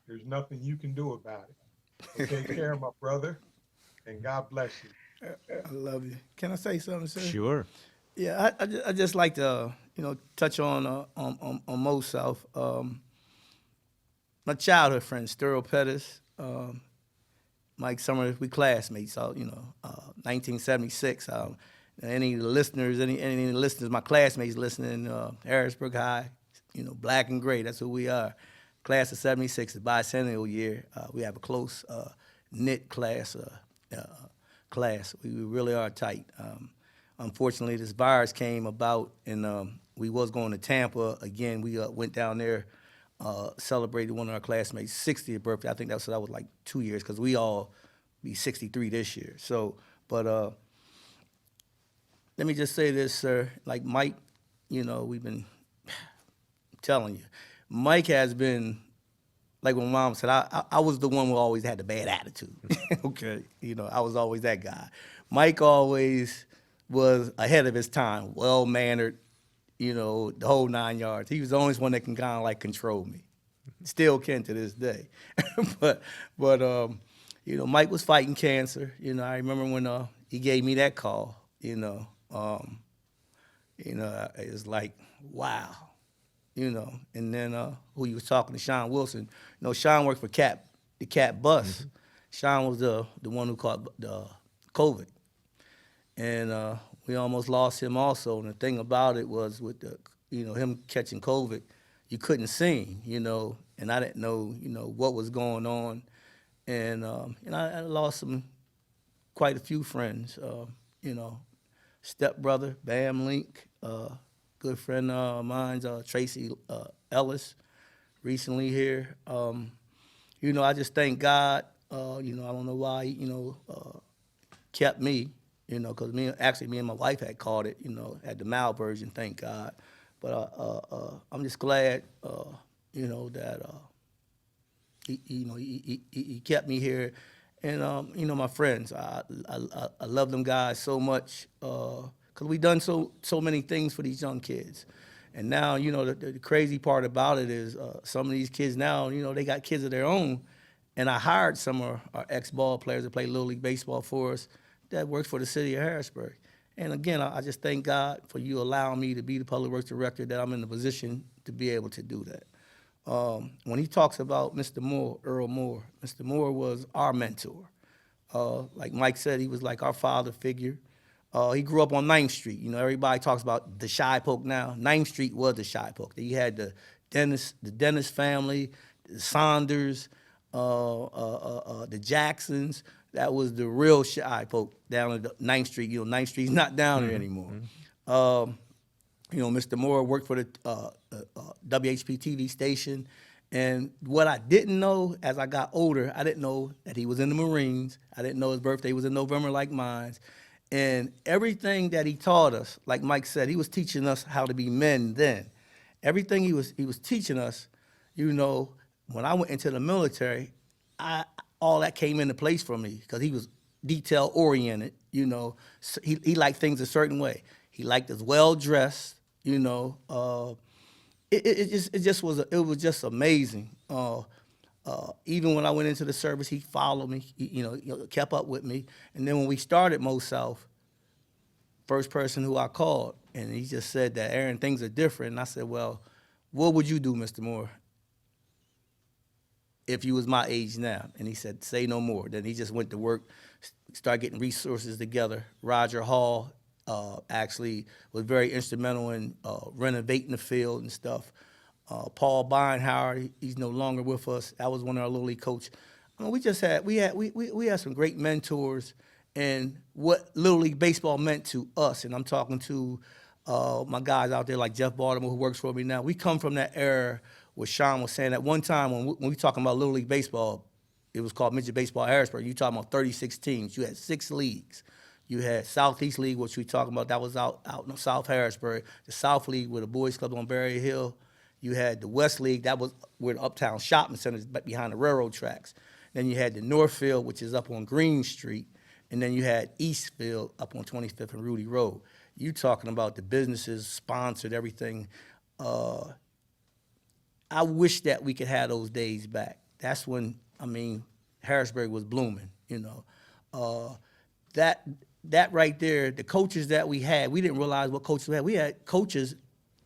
there's nothing you can do about it. So take care, my brother, and God bless you. I love you. Can I say something, sir? Sure. Yeah, I just like to, you know, touch on Mo South. My childhood friend, Sterl Pettis, Mike Summers, we classmates. So, you know, 1976. Any listeners, my classmates listening, Harrisburg High, you know, black and gray. That's who we are. Class of '76, the bicentennial year. We have a close knit class. We really are tight. Unfortunately, this virus came about, and we was going to Tampa again. We went down there, celebrated one of our classmates' 60th birthday. I think that was like 2 years, because we all be 63 this year. So, but let me just say this, sir. Like Mike, you know, we've been telling you, Mike has been, like when Mom said, I was the one who always had the bad attitude. Okay, you know, I was always that guy. Mike always was ahead of his time, well-mannered, you know, the whole 9 yards. He was the only one that can kind of like control me. Still can to this day. but you know, Mike was fighting cancer. You know, I remember when he gave me that call, you know, it was like, wow. You know, and then who you was talking to, Sean Wilson. You know, Sean worked for the Cat bus. Mm-hmm. Sean was the one who caught the COVID. And we almost lost him also. And the thing about it was with him catching COVID, you couldn't see him, you know, and I didn't know, you know, what was going on. And I lost quite a few friends, you know, stepbrother, Bam Link, good friend of mine, Tracy Ellis, recently here. You know, I just thank God, you know, I don't know why, you know, kept me, you know, because me and my wife had caught it, you know, had the mild version, thank God. But I'm just glad, you know, that he kept me here. And, you know, my friends, I love them guys so much because we done so many things for these young kids. And now, you know, the crazy part about it is some of these kids now, you know, they got kids of their own. And I hired some of our ex-ball players that play Little League Baseball for us that works for the city of Harrisburg. And again, I just thank God for you allowing me to be the public works director, that I'm in the position to be able to do that. When he talks about Mr. Moore, Earl Moore, Mr. Moore was our mentor. Like Mike said, he was like our father figure. He grew up on 9th Street. You know, everybody talks about the Shy Poke now. 9th Street was the Shy Poke. You had the Dennis family, the Saunders, the Jacksons. That was the real Shy Poke down at 9th Street. You know, 9th Street's not down there anymore. You know, Mr. Moore worked for the WHP TV station. And what I didn't know as I got older, I didn't know that he was in the Marines. I didn't know his birthday was in November like mine. And everything that he taught us, like Mike said, he was teaching us how to be men then. Everything he was teaching us, you know, when I went into the military, all that came into place for me because he was detail oriented. You know, so he liked things a certain way. He liked us well dressed. You know, it was just amazing. Even when I went into the service, he followed me. He kept up with me. And then when we started Mo South, first person who I called, and he just said that, Aaron, things are different. And I said, well, what would you do, Mr. Moore, if you was my age now? And he said, say no more. Then he just went to work, started getting resources together. Roger Hall actually was very instrumental in renovating the field and stuff. Paul Beinhauer, he's no longer with us. That was one of our Little League coach. I mean, we had some great mentors and what Little League baseball meant to us. And I'm talking to my guys out there like Jeff Baltimore, who works for me now. We come from that era where Sean was saying at one time when we talking about Little League baseball, it was called Midget Baseball Harrisburg. You talking about 36 teams. You had 6 leagues. You had Southeast League, which we talking about. That was out in South Harrisburg. The South League with the boys club on Berry Hill. You had the West League, that was where the Uptown Shopping Center is behind the railroad tracks. Then you had the Northfield, which is up on Green Street. And then you had Eastfield up on 25th and Rudy Road. You talking about the businesses sponsored everything. I wish that we could have those days back. That's when, I mean, Harrisburg was blooming, you know. That right there, the coaches that we had, we didn't realize what coaches we had. We had coaches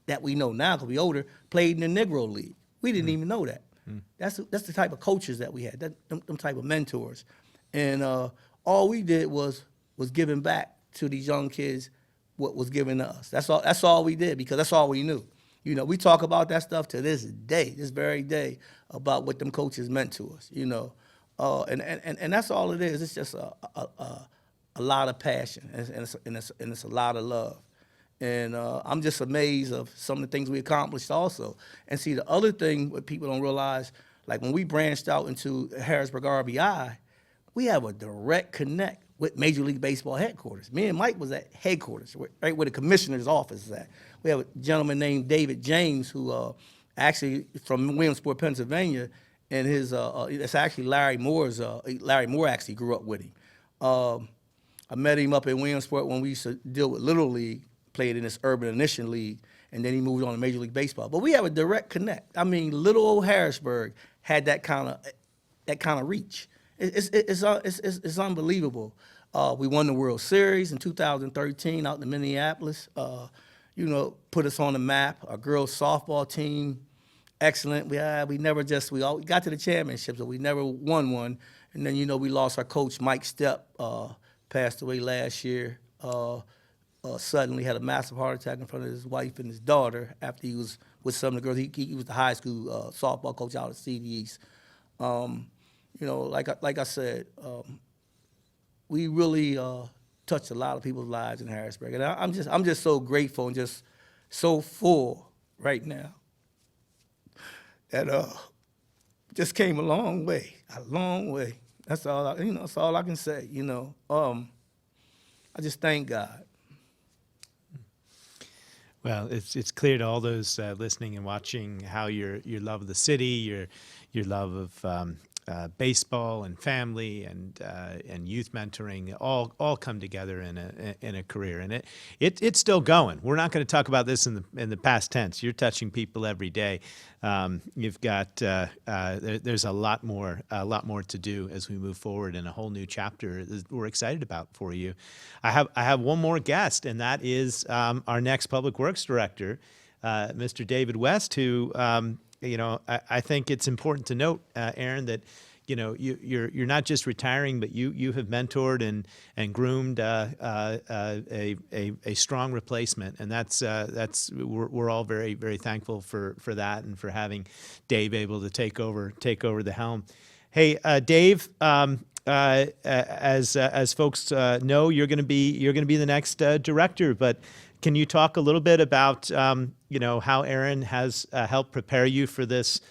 that we know now, because we older, played in the Negro League. We didn't even know that. That's the type of coaches that we had, them type of mentors. And all we did was giving back to these young kids what was given to us. That's all we did, because that's all we knew. You know, we talk about that stuff to this day, this very day, about what them coaches meant to us, you know. And that's all it is. It's just a lot of passion, and it's a lot of love. And I'm just amazed of some of the things we accomplished also. And see, the other thing what people don't realize, like when we branched out into Harrisburg RBI, we have a direct connect with Major League Baseball headquarters. Me and Mike was at headquarters, right where the commissioner's office is at. We have a gentleman named David James, who actually from Williamsport, Pennsylvania, and his it's actually Larry Moore actually grew up with him. I met him up in Williamsport when we used to deal with Little League, played in this Urban Initiation League, and then he moved on to Major League Baseball. But we have a direct connect. I mean, little old Harrisburg had that kind of reach. It's unbelievable. We won the World Series in 2013 out in Minneapolis. You know, put us on the map. Our girls softball team, excellent. We all got to the championships, but we never won one. And then, you know, we lost our coach, Mike Stepp, passed away last year. Suddenly had a massive heart attack in front of his wife and his daughter after he was with some of the girls. He was the high school softball coach out at CV East. You know, like I said, we really touched a lot of people's lives in Harrisburg, and I'm just so grateful and just so full right now that just came a long way. That's all that's all I can say. You know, I just thank God. Well, it's clear to all those listening and watching how your love of the city, your love baseball and family and youth mentoring all come together in a career, and it's still going. We're not going to talk about this in the past tense. You're touching people every day. You've got there's a lot more to do as we move forward in a whole new chapter that we're excited about for you. I have one more guest, and that is our next Public Works Director, Mr. David West, who I think it's important to note, Aaron, that you're not just retiring, but you have mentored and groomed a strong replacement, and that's we're all very, very thankful for that, and for having Dave able to take over the helm. Hey, Dave, as folks know, you're going to be the next director, but can you talk a little bit about how Aaron has helped prepare you for this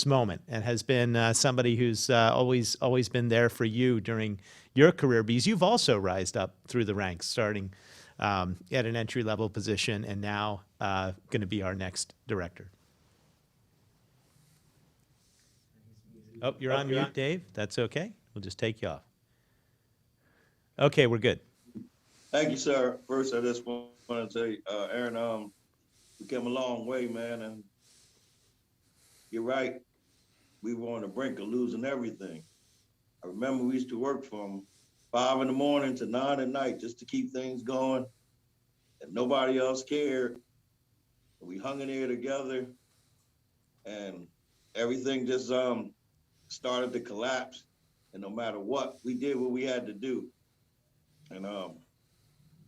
moment, and has been somebody who's always been there for you during your career, because you've also rised up through the ranks, starting at an entry-level position, and now going to be our next director. Oh, you're on mute, Dave. That's okay. We'll just take you off. Okay, we're good. Thank you, sir. First, I just want to say, Aaron, we came a long way, man, and you're right. We were on the brink of losing everything. I remember we used to work from 5 in the morning to 9 at night just to keep things going, and nobody else cared. We hung in there together, and everything just started to collapse. And no matter what, we did what we had to do. And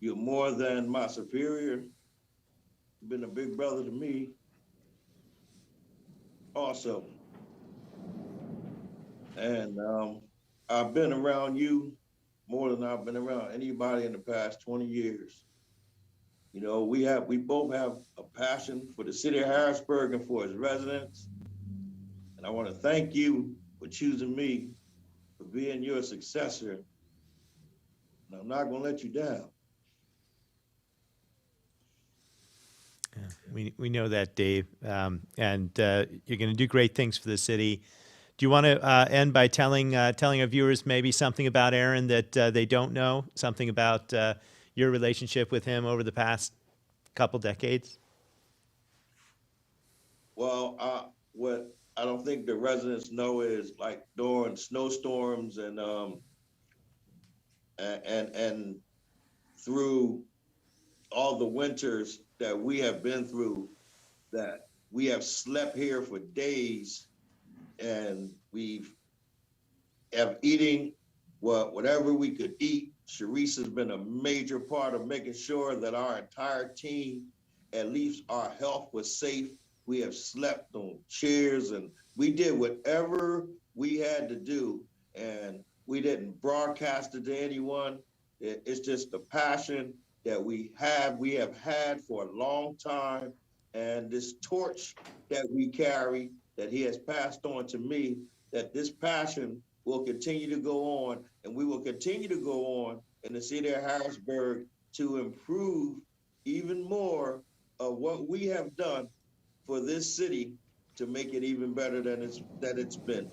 you're more than my superior. You've been a big brother to me also. And I've been around you more than I've been around anybody in the past 20 years. We both have a passion for the city of Harrisburg and for its residents. And I want to thank you for choosing me for being your successor. And I'm not going to let you down. Yeah, we know that, Dave, and you're going to do great things for the city. Do you want to end by telling our viewers maybe something about Aaron that they don't know, something about your relationship with him over the past couple decades? Well, what I don't think the residents know is, like, during snowstorms and through all the winters that we have been through, that we have slept here for days, and we've eating whatever we could eat. Sharice has been a major part of making sure that our entire team, at least our health, was safe. We have slept on chairs, and we did whatever we had to do, and we didn't broadcast it to anyone. It's just the passion that we have had for a long time, and this torch that we carry, that he has passed on to me, that this passion will continue to go on, and we will continue to go on in the city of Harrisburg to improve even more of what we have done for this city to make it even better than it's been.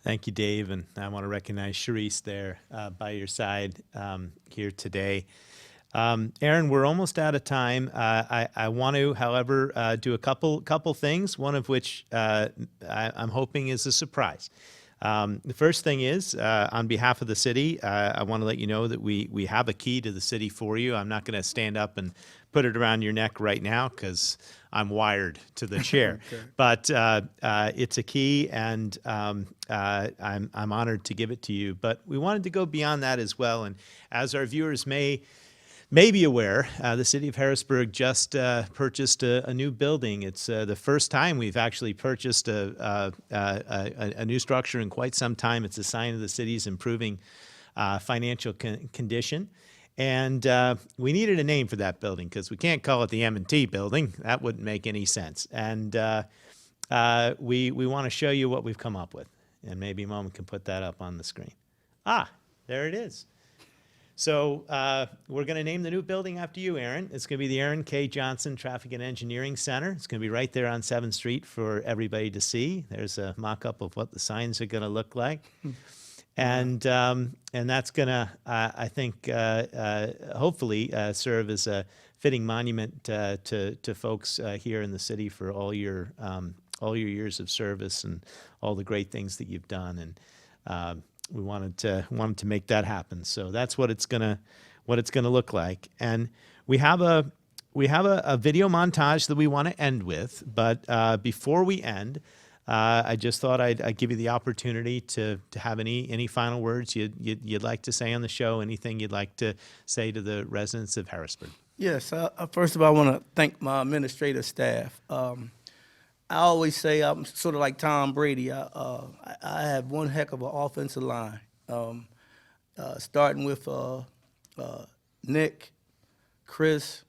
Thank you, Dave, and I want to recognize Sharice there by your side here today. Aaron, we're almost out of time. I want to, however, do a couple things, one of which I'm hoping is a surprise. The first thing is, on behalf of the city, I want to let you know that we have a key to the city for you. I'm not going to stand up and put it around your neck right now because I'm wired to the chair. Okay. But it's a key, and I'm honored to give it to you. But we wanted to go beyond that as well. And as our viewers may be aware, the city of Harrisburg just purchased a new building. It's the first time we've actually purchased a new structure in quite some time. It's a sign of the city's improving financial condition. And we needed a name for that building because we can't call it the M&T building. That wouldn't make any sense. And we want to show you what we've come up with. And maybe Mom can put that up on the screen. Ah, there it is. So we're going to name the new building after you, Aaron. It's going to be the Aaron K. Johnson Traffic and Engineering Center. It's going to be right there on 7th Street for everybody to see. There's a mock-up of what the signs are going to look like. And that's going to, I think, hopefully serve as a fitting monument to folks here in the city for all your years of service and all the great things that you've done. And we wanted to make that happen. So that's what it's gonna look like. And we have a video montage that we want to end with. But before we end, I just thought I'd give you the opportunity to have any final words you'd like to say on the show. Anything you'd like to say to the residents of Harrisburg. Yes. First of all, I want to thank my administrative staff. I always say I'm sort of like Tom Brady. I have one heck of an offensive line, starting with Nick, Chris,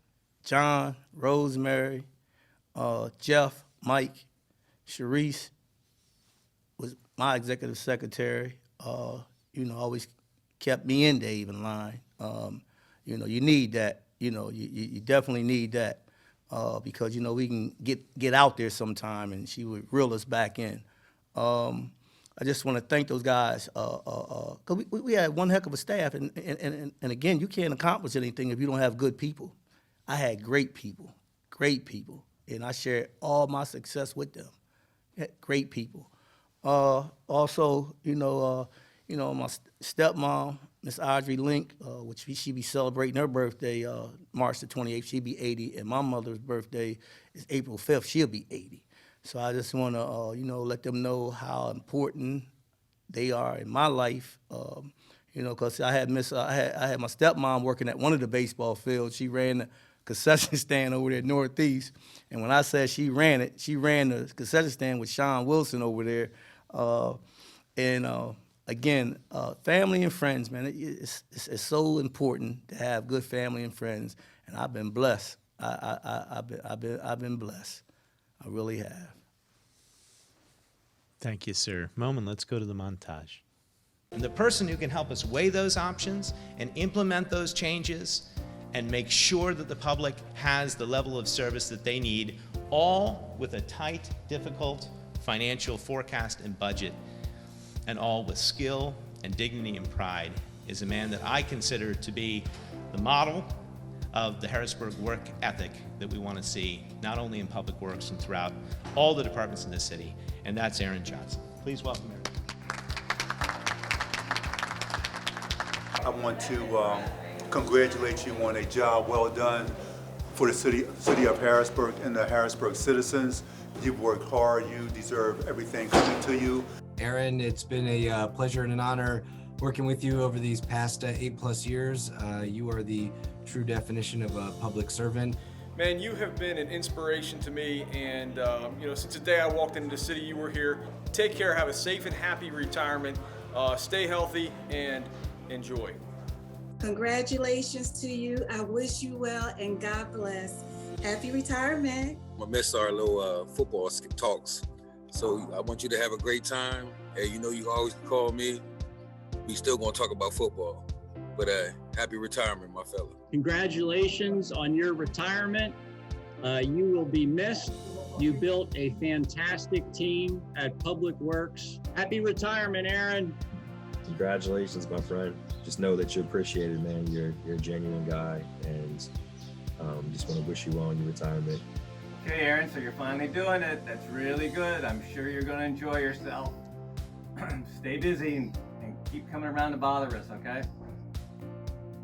John, Rosemary, Jeff, Mike, Sharice was my executive secretary. Always kept me in the even line. You need that. You definitely need that. Because we can get out there sometime, and she would reel us back in. I just want to thank those guys. Cause we had one heck of a staff, and again, you can't accomplish anything if you don't have good people. I had great people, and I shared all my success with them. Great people. Also, my stepmom, Miss Audrey Link, which she be celebrating her birthday March the 28th. She'll be 80, and my mother's birthday is April 5th. She'll be 80. So I just want to, let them know how important they are in my life. Because I had my stepmom working at one of the baseball fields. She ran the concession stand over there Northeast, and when I said she ran the concession stand with Sean Wilson over there, Again, family and friends, man, it's so important to have good family and friends, and I've been blessed. I've been blessed. I really have. Thank you, sir. Moment, let's go to the montage. And the person who can help us weigh those options and implement those changes and make sure that the public has the level of service that they need, all with a tight, difficult financial forecast and budget, and all with skill and dignity and pride, is a man that I consider to be the model of the Harrisburg work ethic that we want to see, not only in public works and throughout all the departments in the city, and that's Aaron Johnson. Please welcome Aaron. I want to congratulate you on a job well done for the city of Harrisburg and the Harrisburg citizens. You've worked hard. You deserve everything coming to you. Aaron, it's been a pleasure and an honor working with you over these past 8+ years. You are the true definition of a public servant. Man, you have been an inspiration to me, and since the day I walked into the city, you were here. Take care, have a safe and happy retirement, stay healthy, and enjoy. Congratulations to you. I wish you well, and God bless. Happy retirement. I miss our little football talks. So I want you to have a great time. Hey, you can always call me. We still gonna talk about football. But happy retirement, my fella. Congratulations on your retirement. You will be missed. You built a fantastic team at Public Works. Happy retirement, Aaron. Congratulations, my friend. Just know that you're appreciated, man. You're a genuine guy, and just want to wish you well on your retirement. Okay, Aaron, so you're finally doing it. That's really good. I'm sure you're going to enjoy yourself. Stay busy and keep coming around to bother us, okay?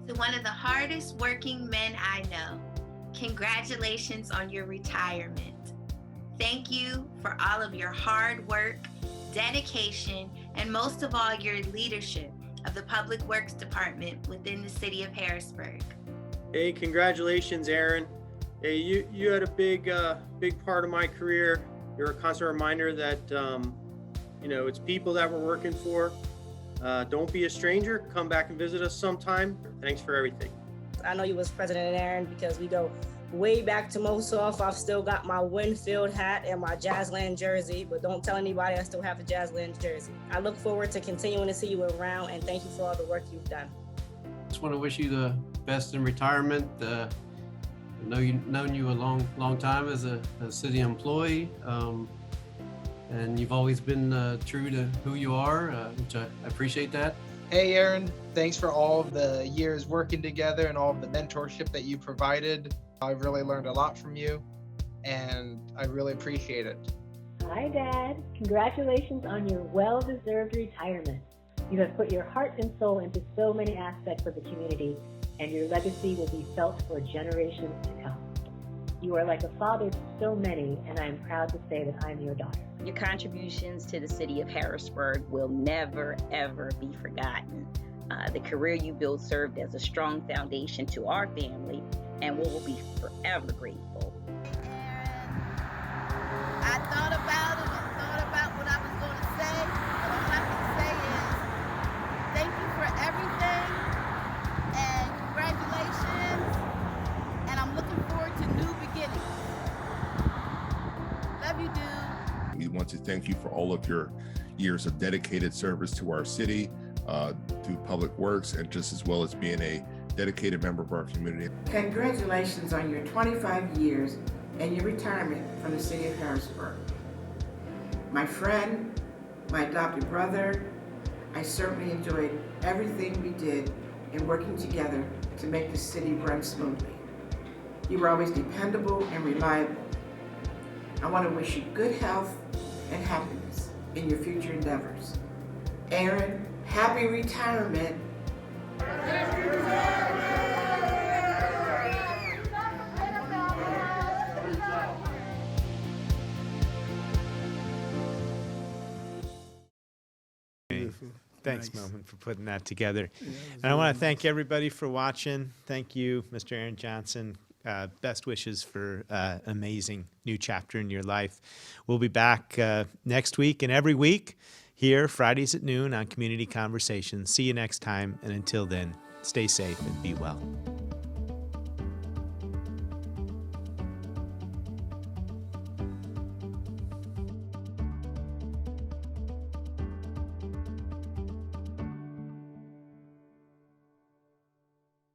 To one of the hardest working men I know, congratulations on your retirement. Thank you for all of your hard work, dedication, and most of all, your leadership of the Public Works Department within the city of Harrisburg. Hey, congratulations, Aaron. Hey, you had a big part of my career. You're a constant reminder that, it's people that we're working for. Don't be a stranger. Come back and visit us sometime. Thanks for everything. I know you was President Aaron because we go way back to Mosoff. I've still got my Winfield hat and my Jazzland jersey, but don't tell anybody I still have the Jazzland jersey. I look forward to continuing to see you around, and thank you for all the work you've done. just want to wish you the best in retirement. I know you've known you a long time as a city employee, and you've always been true to who you are, which I appreciate that. Hey, Aaron, thanks for all of the years working together and all of the mentorship that you provided. I've really learned a lot from you, and I really appreciate it. Hi, Dad. Congratulations on your well-deserved retirement. You have put your heart and soul into so many aspects of the community, and your legacy will be felt for generations to come. You are like a father to so many, and I am proud to say that I'm your daughter. Your contributions to the city of Harrisburg will never, ever be forgotten. The career you built served as a strong foundation to our family, and we will be forever grateful. I thought about it and thought about what I was going to say, but all I can say is thank you for everything and congratulations, and I'm looking forward to new beginnings. Love you, dude. We want to thank you for all of your years of dedicated service to our city, to Public Works, and just as well as being a dedicated member of our community. Congratulations on your 25 years and your retirement from the city of Harrisburg. My friend, my adopted brother, I certainly enjoyed everything we did in working together to make the city run smoothly. You were always dependable and reliable. I want to wish you good health and happiness in your future endeavors. Aaron, happy retirement. Thanks, Mohan, for putting that together. And I want to thank everybody for watching. Thank you, Mr. Aaron Johnson. Best wishes for amazing new chapter in your life. We'll be back next week and every week here, Fridays at noon on Community Conversations. See you next time. And until then, stay safe and be well.